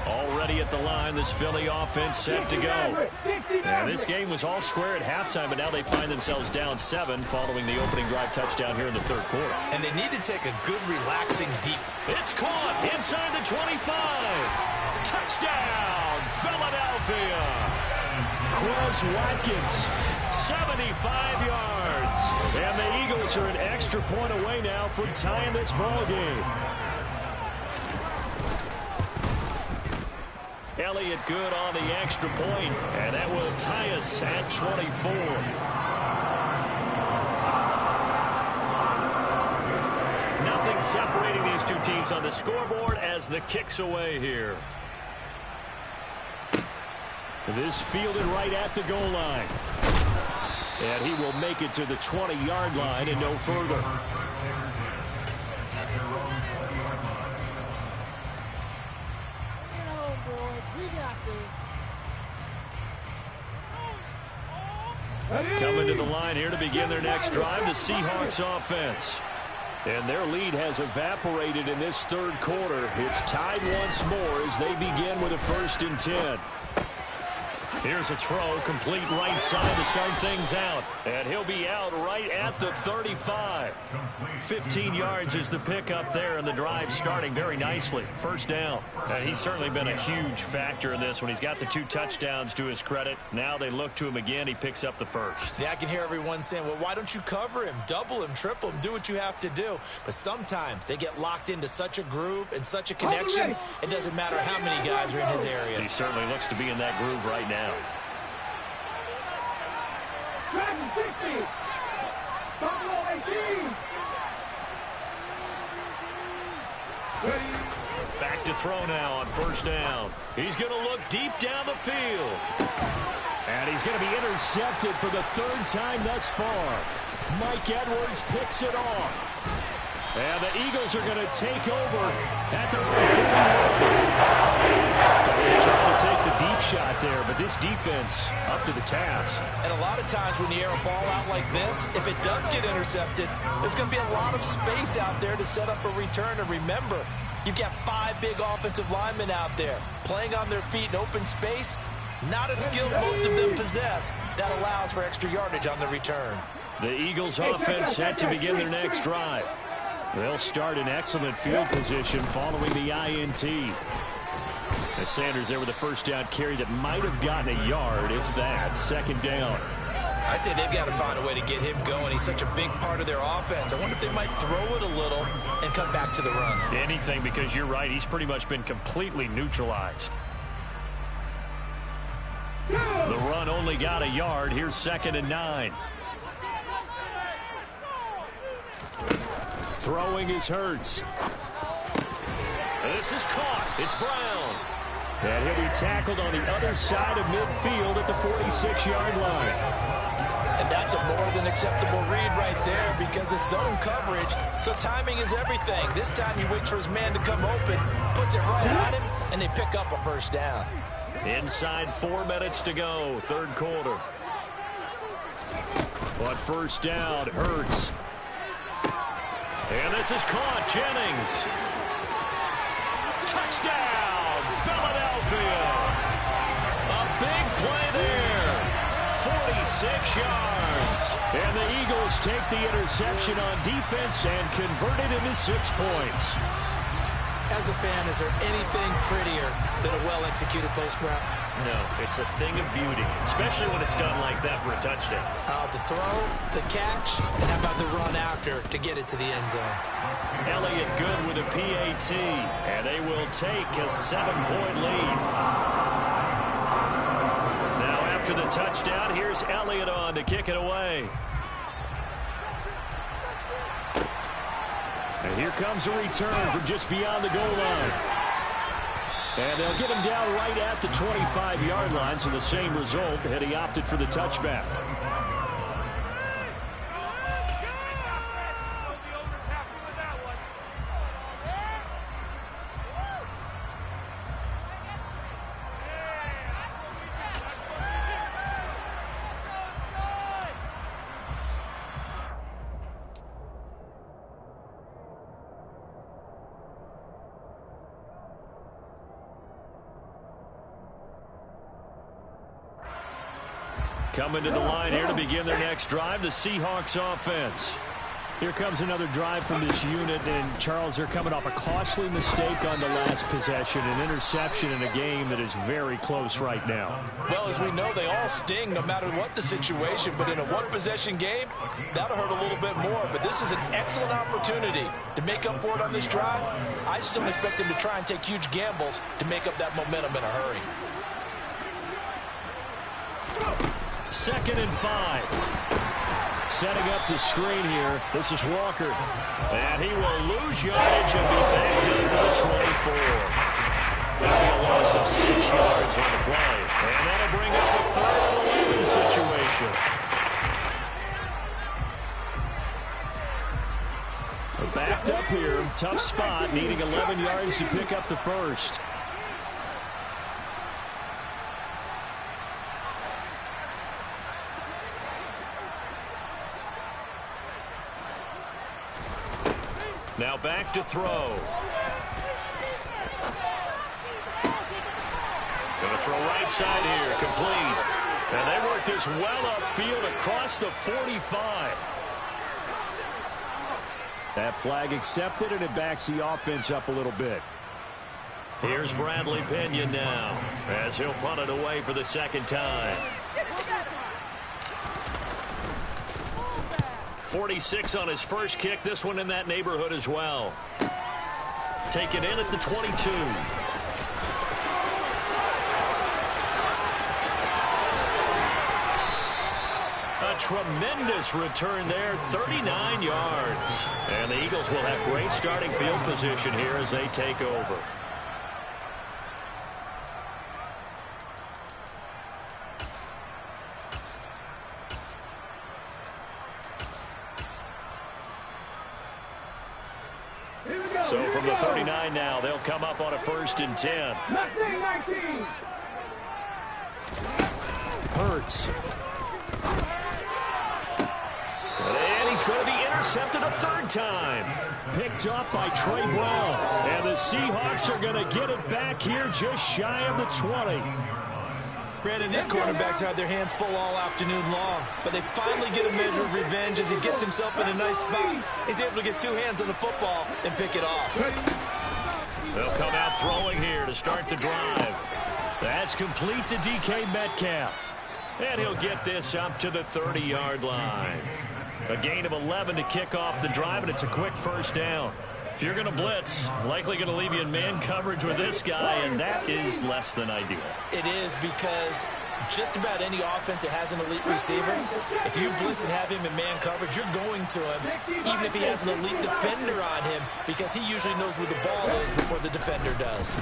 Already at the line, this Philly offense set to go. And this game was all square at halftime, but now they find themselves down 7 following the opening drive touchdown here in the 3rd quarter. And they need to take a good, relaxing, deep. It's caught inside the 25. Touchdown, Philadelphia. Quez Watkins, 75 yards. And the Eagles are an extra point away now from tying this ball game. Elliott good on the extra point, and that will tie us at 24. Nothing separating these two teams on the scoreboard as the kick's away here. This fielded right at the goal line. And he will make it to the 20-yard line and no further. Coming to the line here to begin their next drive, the Seahawks offense. And their lead has evaporated in this 3rd quarter. It's tied once more as they begin with a 1st and 10. Here's a throw, complete right side to start things out. And he'll be out right at the 35. 15 yards is the pickup there, and the drive starting very nicely. 1st down. And he's certainly been a huge factor in this when he's got the 2 touchdowns to his credit. Now they look to him again. He picks up the 1st. Yeah, I can hear everyone saying, well, why don't you cover him, double him, triple him, do what you have to do. But sometimes they get locked into such a groove and such a connection, it doesn't matter how many guys are in his area. He certainly looks to be in that groove right now. 60. Buffalo 18. Back to throw now on 1st down. He's going to look deep down the field. And he's going to be intercepted for the 3rd time thus far. Mike Edwards picks it off. And the Eagles are going to take over at their own 40. They're trying to take the deep shot there, but this defense up to the task. And a lot of times when you air a ball out like this, if it does get intercepted, there's going to be a lot of space out there to set up a return. And remember, you've got 5 big offensive linemen out there playing on their feet in open space. Not a skill most of them possess. That allows for extra yardage on the return. The Eagles offense set to begin their next drive. They'll start in excellent field position following the INT. As Sanders there with a first down carry that might have gotten a yard, if that. Second down. I'd say they've got to find a way to get him going. He's such a big part of their offense. I wonder if they might throw it a little and come back to the run. Anything, because you're right. He's pretty much been completely neutralized. The run only got a yard. Here's 2nd and 9. Throwing is Hurts. This is caught. It's Brown. And he'll be tackled on the other side of midfield at the 46-yard line. And that's a more than acceptable read right there because it's zone coverage, so timing is everything. This time he waits for his man to come open, puts it right on him, and they pick up a first down. Inside 4 minutes to go, third quarter. But first down, Hurts. And this is caught. Jennings. Touchdown, Philadelphia. A big play there. 46 yards. And the Eagles take the interception on defense and convert it into 6 points. As a fan, is there anything prettier than a well-executed post route? No, it's a thing of beauty, especially when it's done like that for a touchdown. The throw, the catch, and how about the run after to get it to the end zone? Elliott good with a PAT, and they will take a 7-point lead. Now after the touchdown, here's Elliott on to kick it away. And here comes a return from just beyond the goal line. And they'll get him down right at the 25-yard line, so the same result had he opted for the touchback. Coming to the line here to begin their next drive, the Seahawks offense. Here comes another drive from this unit, and Charles, they're coming off a costly mistake on the last possession, an interception in a game that is very close right now. Well, as we know, they all sting no matter what the situation, but in a one-possession game, that'll hurt a little bit more. But this is an excellent opportunity to make up for it on this drive. I just don't expect them to try and take huge gambles to make up that momentum in a hurry. 2nd and 5. Setting up the screen here. This is Walker. And he will lose yardage and be backed into the 24. That'll be a loss of 6 yards on the play. And that'll bring up a 3rd and 11 situation. Backed up here. Tough spot. Needing 11 yards to pick up the first. Now back to throw. Going to throw right side here, complete. And they work this well upfield across the 45. That flag accepted, and it backs the offense up a little bit. Here's Bradley Pinion now, as he'll punt it away for the 2nd time. 46 on his first kick. This one in that neighborhood as well. Taken in at the 22. A tremendous return there, 39 yards. And the Eagles will have great starting field position here as they take over. So from the 39 now, they'll come up on a 1st and 10. 19. Hurts. And he's going to be intercepted a 3rd time. Picked up by Trey Brown. And the Seahawks are going to get it back here just shy of the 20. Brandon, these cornerbacks had their hands full all afternoon long, but they finally get a measure of revenge as he gets himself in a nice spot. He's able to get two hands on the football and pick it off. They'll come out throwing here to start the drive. That's complete to DK Metcalf. And he'll get this up to the 30-yard line. A gain of 11 to kick off the drive, and it's a quick first down. If you're going to blitz, likely going to leave you in man coverage with this guy, and that is less than ideal. It is, because just about any offense that has an elite receiver, if you blitz and have him in man coverage, you're going to him, even if he has an elite defender on him, because he usually knows where the ball is before the defender does.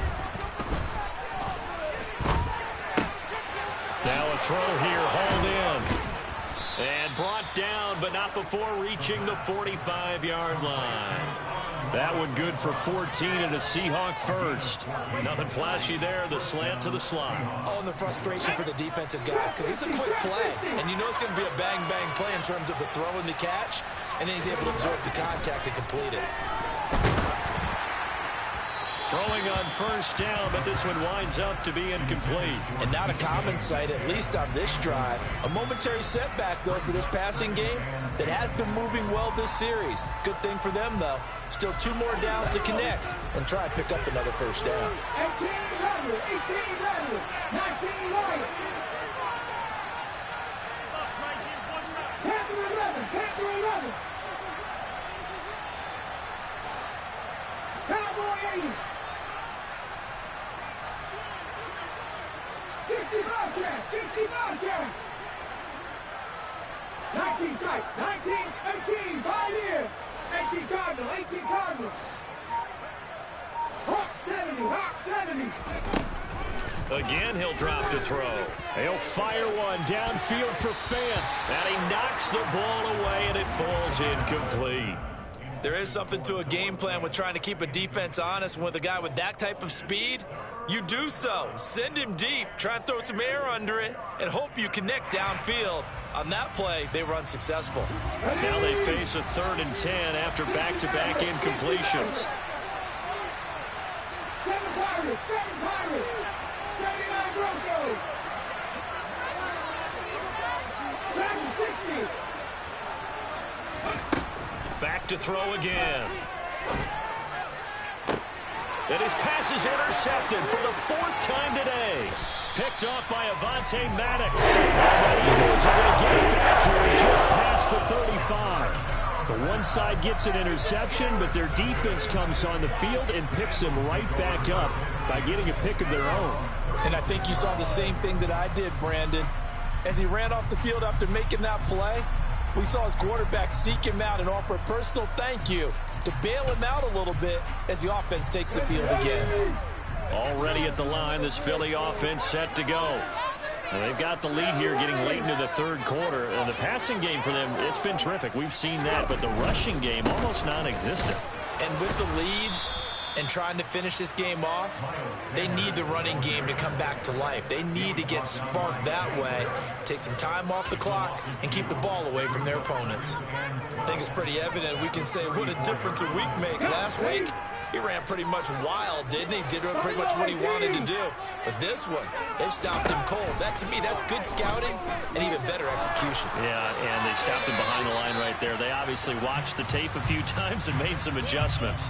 Now a throw here, hauled in. And brought down, but not before reaching the 45-yard line. That one good for 14 and a Seahawk first. Nothing flashy there, the slant to the slot. Oh, and the frustration for the defensive guys, because it's a quick play. And you know it's going to be a bang-bang play in terms of the throw and the catch. And then he's able to absorb the contact and complete it. Throwing on first down, but this one winds up to be incomplete. And not a common sight, at least on this drive. A momentary setback, though, for this passing game that has been moving well this series. Good thing for them, though. Still 2 more downs to connect and try and pick up another first down. 18 Rebels, 18 Rebels, 19 Lions. Panther 11, Panther 11. Cowboy 80. 60 Bobcat, 60 Bobcat. 19 tight, 19, 18, 5 years. 18 Cardinal, 18 Cardinal. Hawk 70, Hawk 70. Again, he'll drop to throw. He'll fire one downfield for Fant. And he knocks the ball away, and it falls incomplete. There is something to a game plan with trying to keep a defense honest. With a guy with that type of speed, you do so. Send him deep, try and throw some air under it, and hope you connect downfield. On that play, they were unsuccessful. Now they face a 3rd and 10 after back-to-back incompletions. 7 Pirates, 79 Broncos. 60. Back to throw again. And his pass is intercepted for the 4th time today. Picked off by Avonte Maddox. And the Eagles are going to get it back here just past the 35. The one side gets an interception, but their defense comes on the field and picks them right back up by getting a pick of their own. And I think you saw the same thing that I did, Brandon. As he ran off the field after making that play, we saw his quarterback seek him out and offer a personal thank you to bail him out a little bit as the offense takes the field again. Already at the line, this Philly offense set to go. And they've got the lead here getting late into the 3rd quarter. And the passing game for them, it's been terrific. We've seen that, but the rushing game almost non-existent. And with the lead and trying to finish this game off, they need the running game to come back to life. They need to get sparked that way, take some time off the clock, and keep the ball away from their opponents. I think it's pretty evident we can say what a difference a week makes. Last week, he ran pretty much wild, didn't he? Did pretty much what he wanted to do. But this one, they stopped him cold. That, to me, that's good scouting and even better execution. Yeah, and they stopped him behind the line right there. They obviously watched the tape a few times and made some adjustments.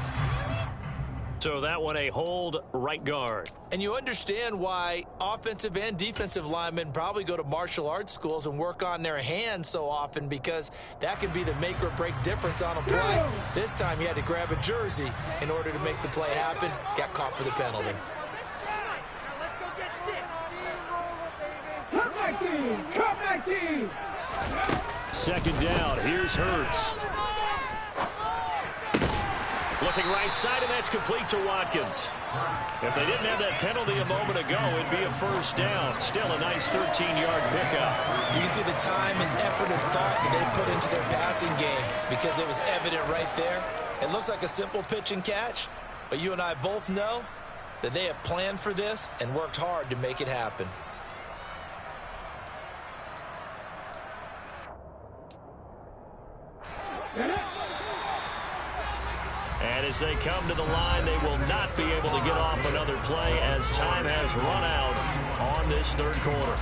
So that one a hold right guard. And you understand why offensive and defensive linemen probably go to martial arts schools and work on their hands so often, because that could be the make or break difference on a play. This time he had to grab a jersey in order to make the play happen. Got caught for the penalty. Come 19. 2nd down. Here's Hurts. Looking right side, and that's complete to Watkins. If they didn't have that penalty a moment ago, it'd be a 1st down. Still a nice 13-yard pickup. You can see the time and effort and thought that they put into their passing game, because it was evident right there. It looks like a simple pitch and catch, but you and I both know that they have planned for this and worked hard to make it happen. And as they come to the line, they will not be able to get off another play as time has run out. on this third quarter.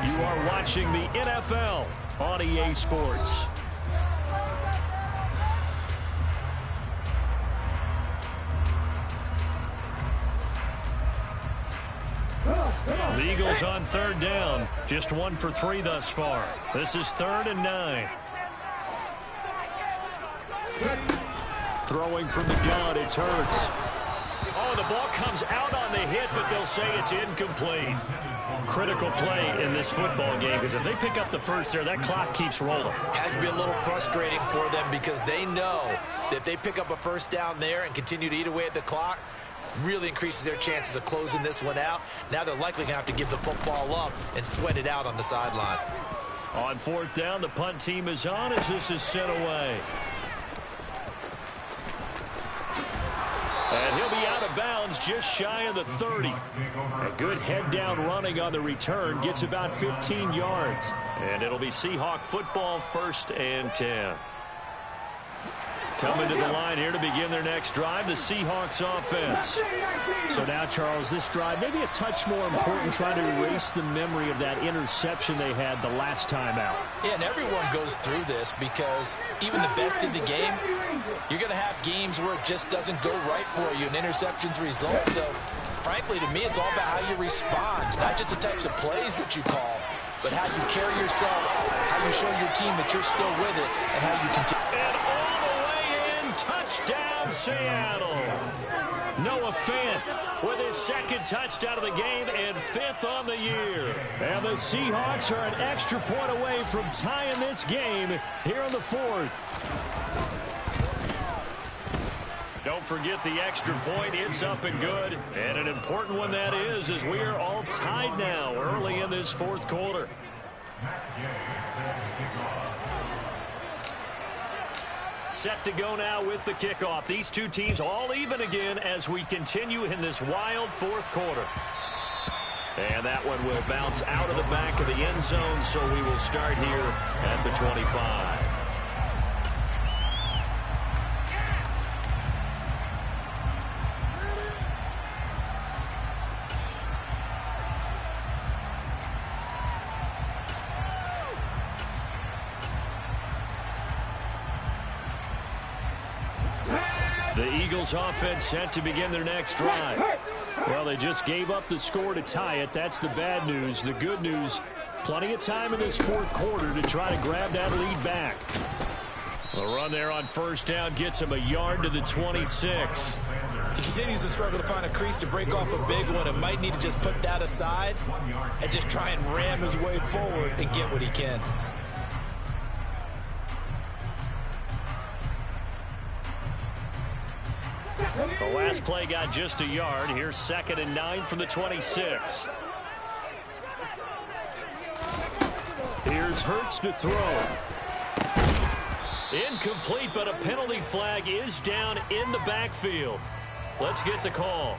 You are watching the NFL on EA Sports. The Eagles on third down. Just 1 for 3 thus far. This is 3rd and 9. Throwing from the gun, it's Hurts. Oh, the ball comes out on the hit, but they'll say it's incomplete. Critical play in this football game, because if they pick up the first there, that clock keeps rolling. Has to be a little frustrating for them because they know that if they pick up a first down there and continue to eat away at the clock, really increases their chances of closing this one out. Now they're likely going to have to give the football up and sweat it out on the sideline. On 4th down, the punt team is on as this is sent away. And he'll be out of bounds just shy of the 30. A good head-down running on the return. Gets about 15 yards. And it'll be Seahawk football, 1st and 10. Coming to the line here to begin their next drive, the Seahawks offense. So now, Charles, this drive maybe a touch more important, trying to erase the memory of that interception they had the last time out. Yeah, and everyone goes through this because even the best in the game, you're going to have games where it just doesn't go right for you, and interceptions result. So, frankly, to me, it's all about how you respond, not just the types of plays that you call, but how you carry yourself, how you show your team that you're still with it, and how you continue. Touchdown, Seattle. Noah Fant with his 2nd touchdown of the game and 5th on the year. And the Seahawks are an extra point away from tying this game here in the 4th. Don't forget the extra point. It's up and good. And an important one that is, as we are all tied now early in this 4th quarter. Set to go now with the kickoff. These two teams all even again as we continue in this wild 4th quarter. And that one will bounce out of the back of the end zone, so we will start here at the 25. The Eagles offense set to begin their next drive. Well, they just gave up the score to tie it. That's the bad news. The good news, plenty of time in this 4th quarter to try to grab that lead back. The run there on 1st down gets him a yard to the 26. He continues to struggle to find a crease to break off a big one and might need to just put that aside and just try and ram his way forward and get what he can. The last play got just a yard. Here's 2nd and 9 from the 26. Here's Hurts to throw. Incomplete, but a penalty flag is down in the backfield. Let's get the call.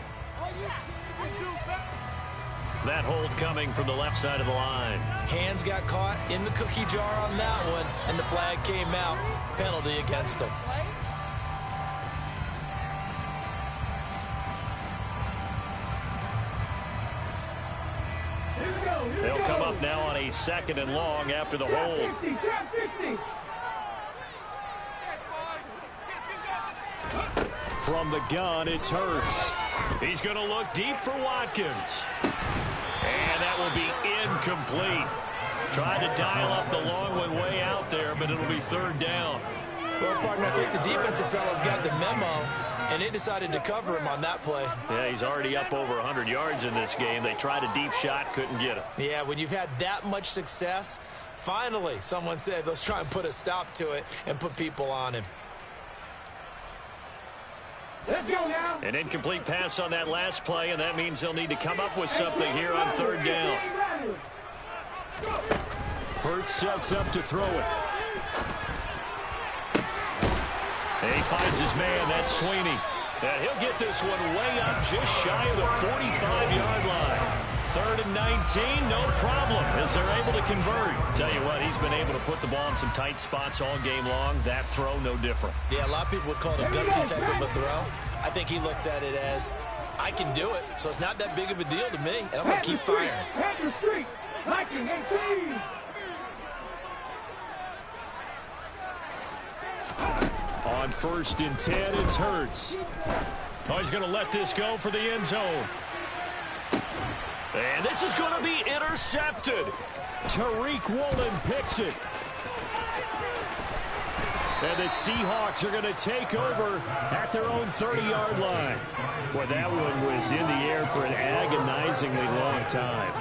That hold coming from the left side of the line. Hands got caught in the cookie jar on that one, and the flag came out. Penalty against him. They'll come up now on a 2nd and long after the hold. From the gun, it's Hurts. He's going to look deep for Watkins. And that will be incomplete. Tried to dial up the long one way out there, but it'll be 3rd down. Well, partner, I think the defensive fellas got the memo, and they decided to cover him on that play. Yeah, he's already up over 100 yards in this game. They tried a deep shot, couldn't get him. Yeah, when you've had that much success, finally someone said, let's try and put a stop to it and put people on him. Let's go now. An incomplete pass on that last play, and that means they'll need to come up with something here on 3rd down. Hurts sets up to throw it. And he finds his man. That's Sweeney. And he'll get this one way up just shy of the 45-yard line. 3rd and 19, no problem, as they're able to convert. Tell you what, he's been able to put the ball in some tight spots all game long. That throw, no different. Yeah, a lot of people would call it a gutsy type of a throw. I think he looks at it as I can do it, so it's not that big of a deal to me, and I'm going to keep firing. Head the street. Liking 18. On 1st and 10, it's Hurts. Oh, he's going to let this go for the end zone. And this is going to be intercepted. Tariq Woolen picks it. And the Seahawks are going to take over at their own 30-yard line. Boy, that one was in the air for an agonizingly long time.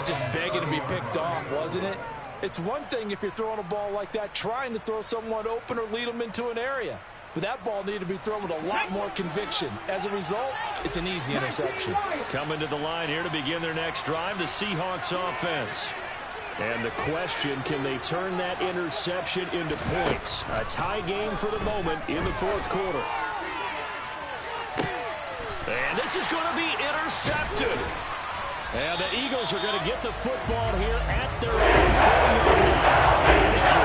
Just begging to be picked off, wasn't it? It's one thing if you're throwing a ball like that, trying to throw someone open or lead them into an area. But that ball needed to be thrown with a lot more conviction. As a result, it's an easy interception. Coming to the line here to begin their next drive, the Seahawks offense. And the question, can they turn that interception into points? A tie game for the moment in the 4th quarter. And this is going to be intercepted. And the Eagles are going to get the football here at their own 40-yard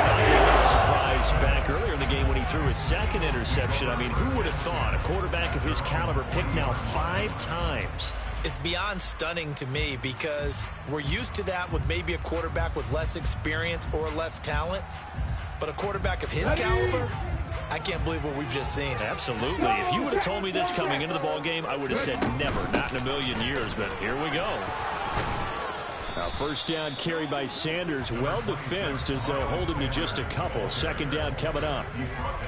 line. Surprise back earlier in the game when he threw his 2nd interception. I mean, who would have thought a quarterback of his caliber picked now 5 times? It's beyond stunning to me because we're used to that with maybe a quarterback with less experience or less talent. But a quarterback of his caliber, I can't believe what we've just seen. Absolutely. If you would have told me this coming into the ballgame, I would have said never, not in a million years. But here we go. Now, 1st down carry by Sanders, well defensed as they'll hold him to just a couple. 2nd down coming up.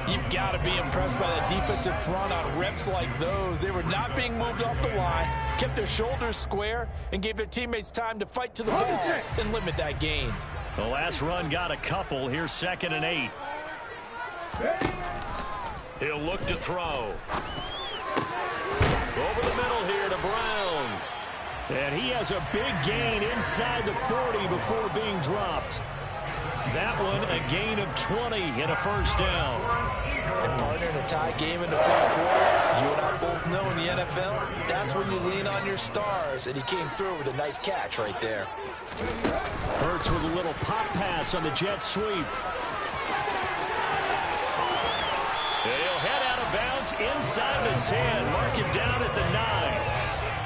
You've got to be impressed by that defensive front on reps like those. They were not being moved off the line, kept their shoulders square, and gave their teammates time to fight to the ball and limit that gain. The last run got a couple. Here's 2nd and 8. He'll look to throw. Over the middle here to Brown. And he has a big gain inside the 40 before being dropped. That one, a gain of 20 and a 1st down. And partner, in a tie game in the 4th quarter, you and I both know in the NFL, that's when you lean on your stars. And he came through with a nice catch right there. Hurts with a little pop pass on the jet sweep. He'll head out of bounds inside the 10. Mark him down at the 9.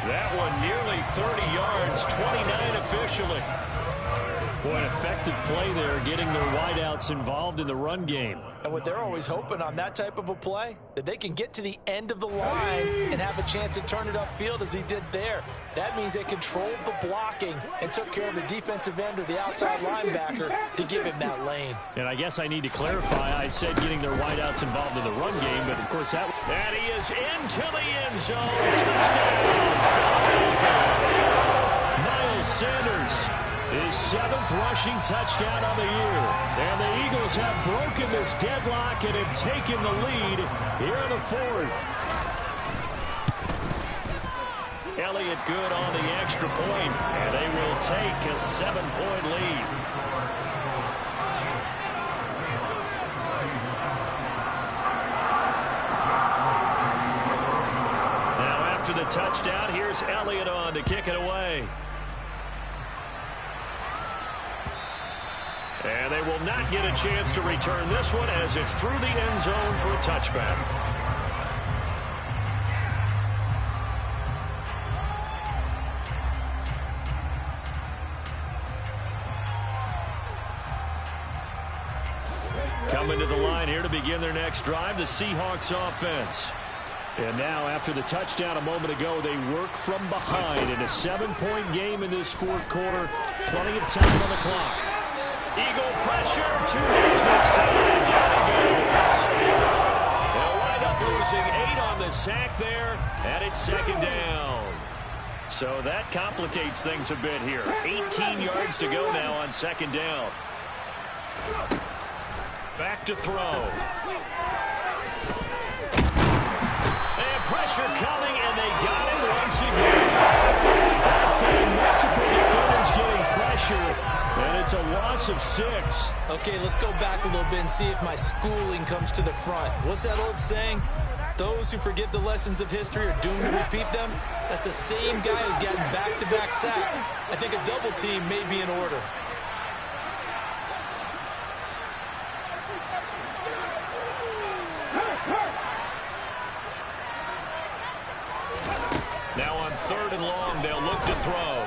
That one nearly 30 yards, 29 officially. Boy, an effective play there, getting their wideouts involved in the run game. And what they're always hoping on that type of a play, that they can get to the end of the line and have a chance to turn it upfield as he did there. That means they controlled the blocking and took care of the defensive end or the outside linebacker to give him that lane. And I guess I need to clarify, I said getting their wideouts involved in the run game, but of course that... And he is into the end zone. Touchdown! Miles Sanders. His 7th rushing touchdown of the year. And the Eagles have broken this deadlock and have taken the lead here in the 4th. Elliott good on the extra point, and they will take a 7-point lead. Now after the touchdown, here's Elliott on to kick it away. And they will not get a chance to return this one as it's through the end zone for a touchback. Coming to the line here to begin their next drive, the Seahawks offense. And now after the touchdown a moment ago, they work from behind in a 7-point game in this 4th quarter. Plenty of time on the clock. Eagle pressure, 2 days this time. Down he goes. They'll wind up losing 8 on the sack there, and it's 2nd down. So that complicates things a bit here. 18 yards to go now on 2nd down. Back to throw. And pressure coming, and they got it once again. That's multiple defenders getting pressure. And it's a loss of 6. Okay, let's go back a little bit and see if my schooling comes to the front. What's that old saying? Those who forget the lessons of history are doomed to repeat them. That's the same guy who's gotten back-to-back sacks. I think a double team may be in order. Now to throw.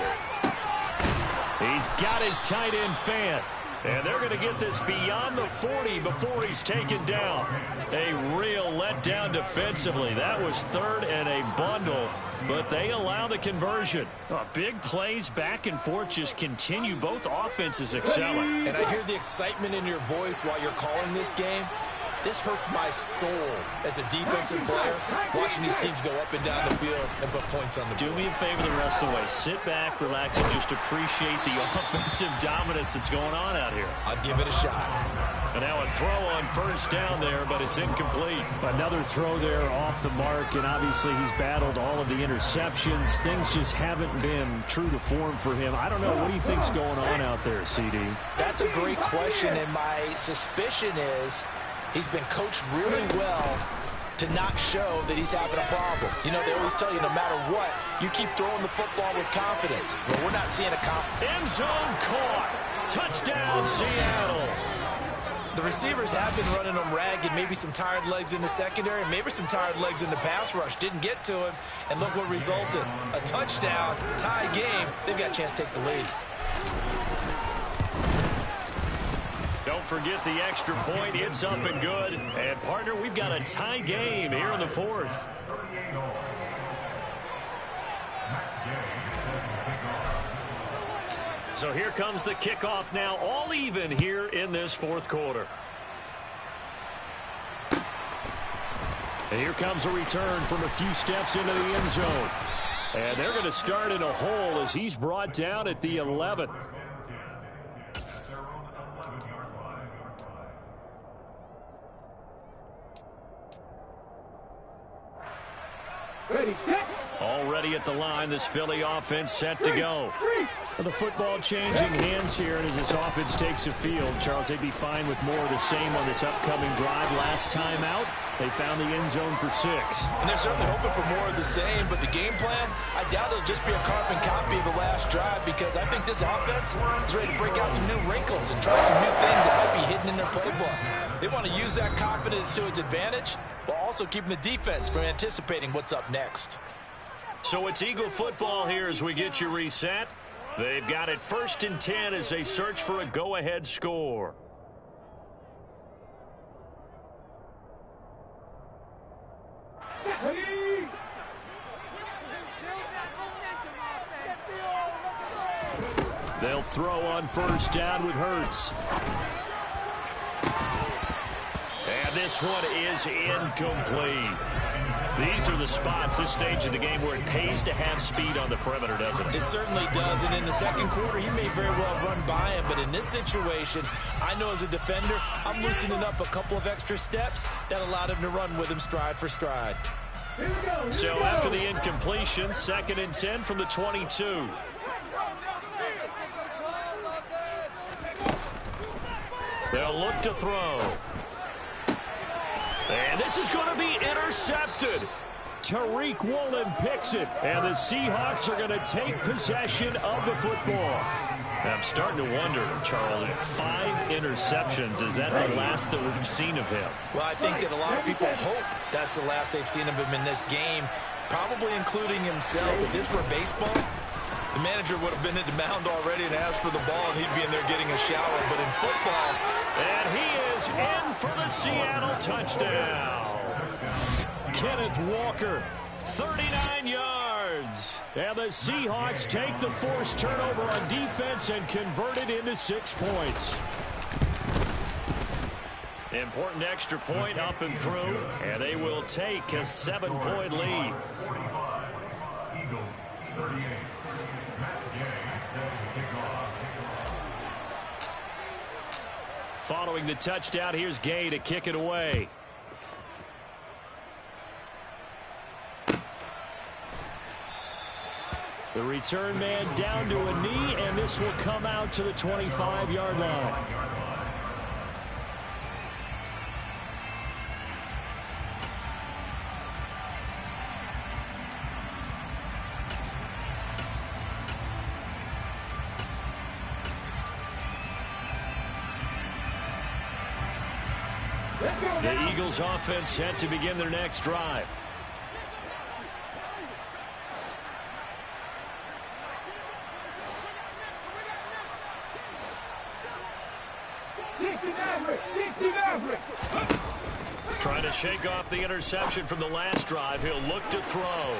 He's got his tight end fan. And they're going to get this beyond the 40 before he's taken down. A real letdown defensively. That was third and a bundle, but they allow the conversion. Big plays back and forth just continue. Both offenses excelling. And I hear the excitement in your voice while you're calling this game. This hurts my soul as a defensive player, watching these teams go up and down the field and put points on the board. Do me a favor the rest of the way. Sit back, relax, and just appreciate the offensive dominance that's going on out here. I'll give it a shot. And now a throw on first down there, but it's incomplete. Another throw there off the mark, and obviously he's battled all of the interceptions. Things just haven't been true to form for him. I don't know. What do you think's going on out there, CD? That's a great question, and my suspicion is he's been coached really well to not show that he's having a problem. You know, they always tell you no matter what, you keep throwing the football with confidence. Well, we're not seeing a end zone caught. Touchdown, Seattle. The receivers have been running them ragged. Maybe some tired legs in the secondary, maybe some tired legs in the pass rush. Didn't get to him, and look what resulted. A touchdown, tie game. They've got a chance to take the lead. Don't forget the extra point. It's up and good. And, partner, we've got a tie game here in the fourth. So here comes the kickoff now, all even here in this fourth quarter. And here comes a return from a few steps into the end zone. And they're going to start in a hole as he's brought down at the 11. Ready, set. Already at the line, this Philly offense set to go. Well, the football changing hands here, and as this offense takes the field, Charles, they'd be fine with more of the same on this upcoming drive. Last time out, they found the end zone for 6. And they're certainly hoping for more of the same, but the game plan, I doubt it'll just be a carbon copy of the last drive, because I think this offense is ready to break out some new wrinkles and try some new things that might be hidden in their playbook. They want to use that confidence to its advantage while also keeping the defense from anticipating what's up next. So it's Eagle football here as we get you reset. They've got it 1st and 10 as they search for a go-ahead score. They'll throw on first down with Hurts. And this one is incomplete. These are the spots, this stage of the game, where it pays to have speed on the perimeter, doesn't it? It certainly does, and in the second quarter, he may very well run by him, but in this situation, I know as a defender, I'm loosening up a couple of extra steps that allowed him to run with him stride for stride. So after the incompletion, 2nd and 10 from the 22. They'll look to throw. And this is going to be intercepted. Tariq Woolen picks it, and the Seahawks are going to take possession of the football. I'm starting to wonder, Charles, 5 interceptions. Is that the last that we've seen of him? Well, I think that a lot of people hope that's the last they've seen of him in this game, probably including himself. If this were baseball, the manager would have been at the mound already and asked for the ball, and he'd be in there getting a shower. But in football, and he is in for the Seattle touchdown. Kenneth Walker, 39 yards. And the Seahawks take the forced turnover on defense and convert it into 6 points. Important extra point up and through, and they will take a 7-point lead. Eagles 38. Following the touchdown, here's Gay to kick it away. The return man down to a knee, and this will come out to the 25-yard line. The Eagles offense set to begin their next drive. 60 Maverick. 60 Maverick. Trying to shake off the interception from the last drive. He'll look to throw.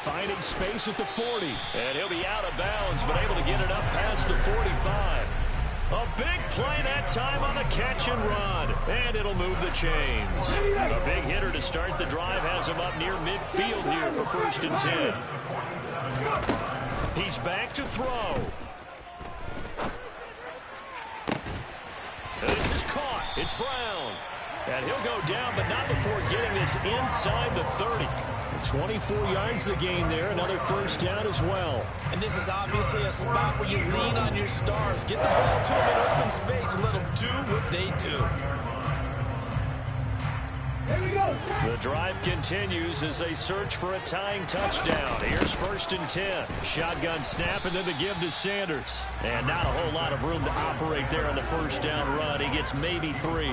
Finding space at the 40. And he'll be out of bounds, but able to get it up past the 45. A big play that time on the catch and run. And it'll move the chains. A big hitter to start the drive has him up near midfield here for 1st and 10. He's back to throw. This is caught. It's Brown. And he'll go down, but not before getting this inside the 30. 24 yards the gain there. Another 1st down as well. And this is obviously a spot where you lean on your stars. Get the ball to them in open space and let them do what they do. Here we go. The drive continues as they search for a tying touchdown. Here's 1st and 10. Shotgun snap and then the give to Sanders. And not a whole lot of room to operate there on the 1st down run. He gets maybe 3.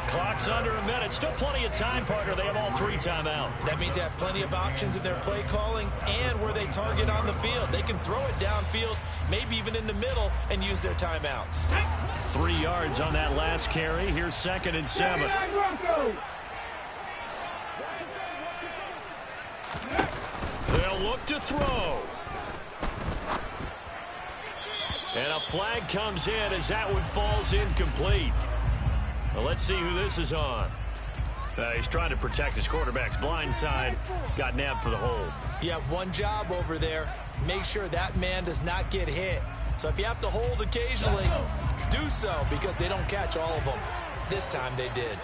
Clock's under a minute. Still plenty of time, partner. They have all 3 timeout. That means they have plenty of options in their play calling and where they target on the field. They can throw it downfield, maybe even in the middle, and use their timeouts. 3 yards on that last carry. Here's 2nd and 7. They'll look to throw. And a flag comes in as that one falls incomplete. Well, let's see who this is on. He's trying to protect his quarterback's blind side. Got nabbed for the hold. You have one job over there. Make sure that man does not get hit. So if you have to hold occasionally, do so because they don't catch all of them. This time they did.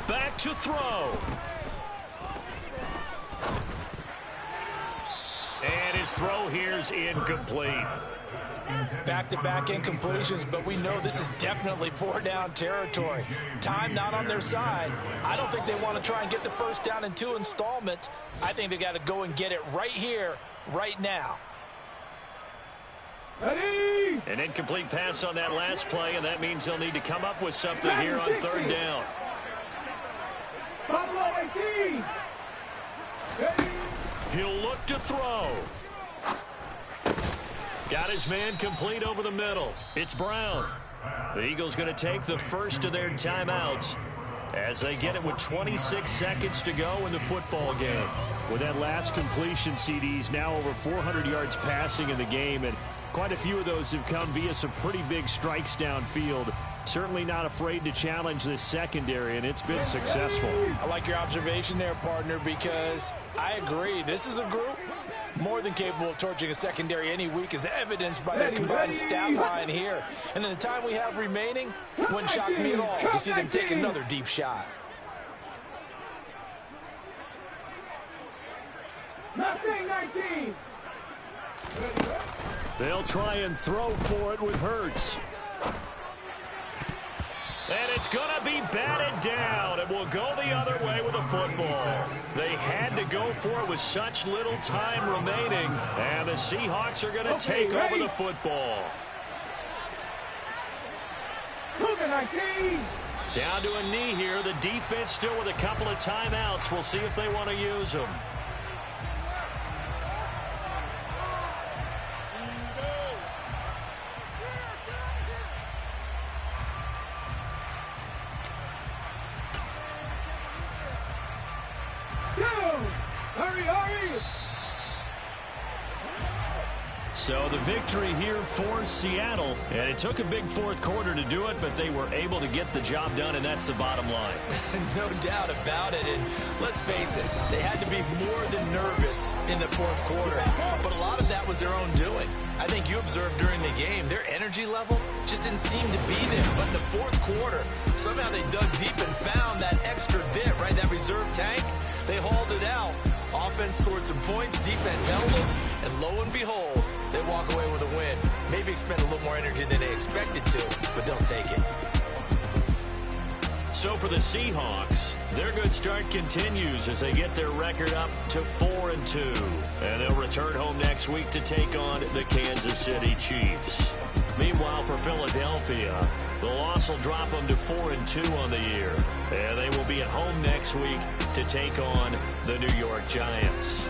Back to throw. And his throw here's incomplete. Back-to-back incompletions, but we know this is definitely 4-down territory. Time not on their side. I don't think they want to try and get the 1st down in 2 installments. I think they got to go and get it right here, right now. Ready? An incomplete pass on that last play, and that means they'll need to come up with something here on 3rd down. Buffalo 18. Ready? He'll look to throw. Got his man complete over the middle. It's Brown. The Eagles going to take the 1st of their timeouts as they get it with 26 seconds to go in the football game. With that last completion, CD's now over 400 yards passing in the game, and quite a few of those have come via some pretty big strikes downfield. Certainly not afraid to challenge this secondary, and it's been successful. I like your observation there, partner, because I agree. This is a group more than capable of torching a secondary any week, as evidenced by their combined stat line here. And in the time we have remaining, wouldn't shock me at all to see them take another deep shot. Nothing 19. They'll try and throw for it with Hurts. And it's going to be batted down. It will go the other way with the football. They had to go for it with such little time remaining. And the Seahawks are going to take over the football. Down to a knee here. The defense still with a couple of timeouts. We'll see if they want to use them. Hurry, hurry! So the victory here for Seattle, and it took a big 4th quarter to do it, but they were able to get the job done, and that's the bottom line. No doubt about it, and let's face it, they had to be more than nervous in the 4th quarter, but a lot of that was their own doing. I think you observed during the game, their energy level just didn't seem to be there, but in the 4th quarter, somehow they dug deep and found that extra bit, right, that reserve tank. They hauled it out. Offense scored some points, defense held them, and lo and behold, they walk away with a win. Maybe expend a little more energy than they expected to, but they'll take it. So for the Seahawks, their good start continues as they get their record up to 4-2. And they'll return home next week to take on the Kansas City Chiefs. Meanwhile, for Philadelphia, the loss will drop them to 4-2 on the year. And they will be at home next week to take on the New York Giants.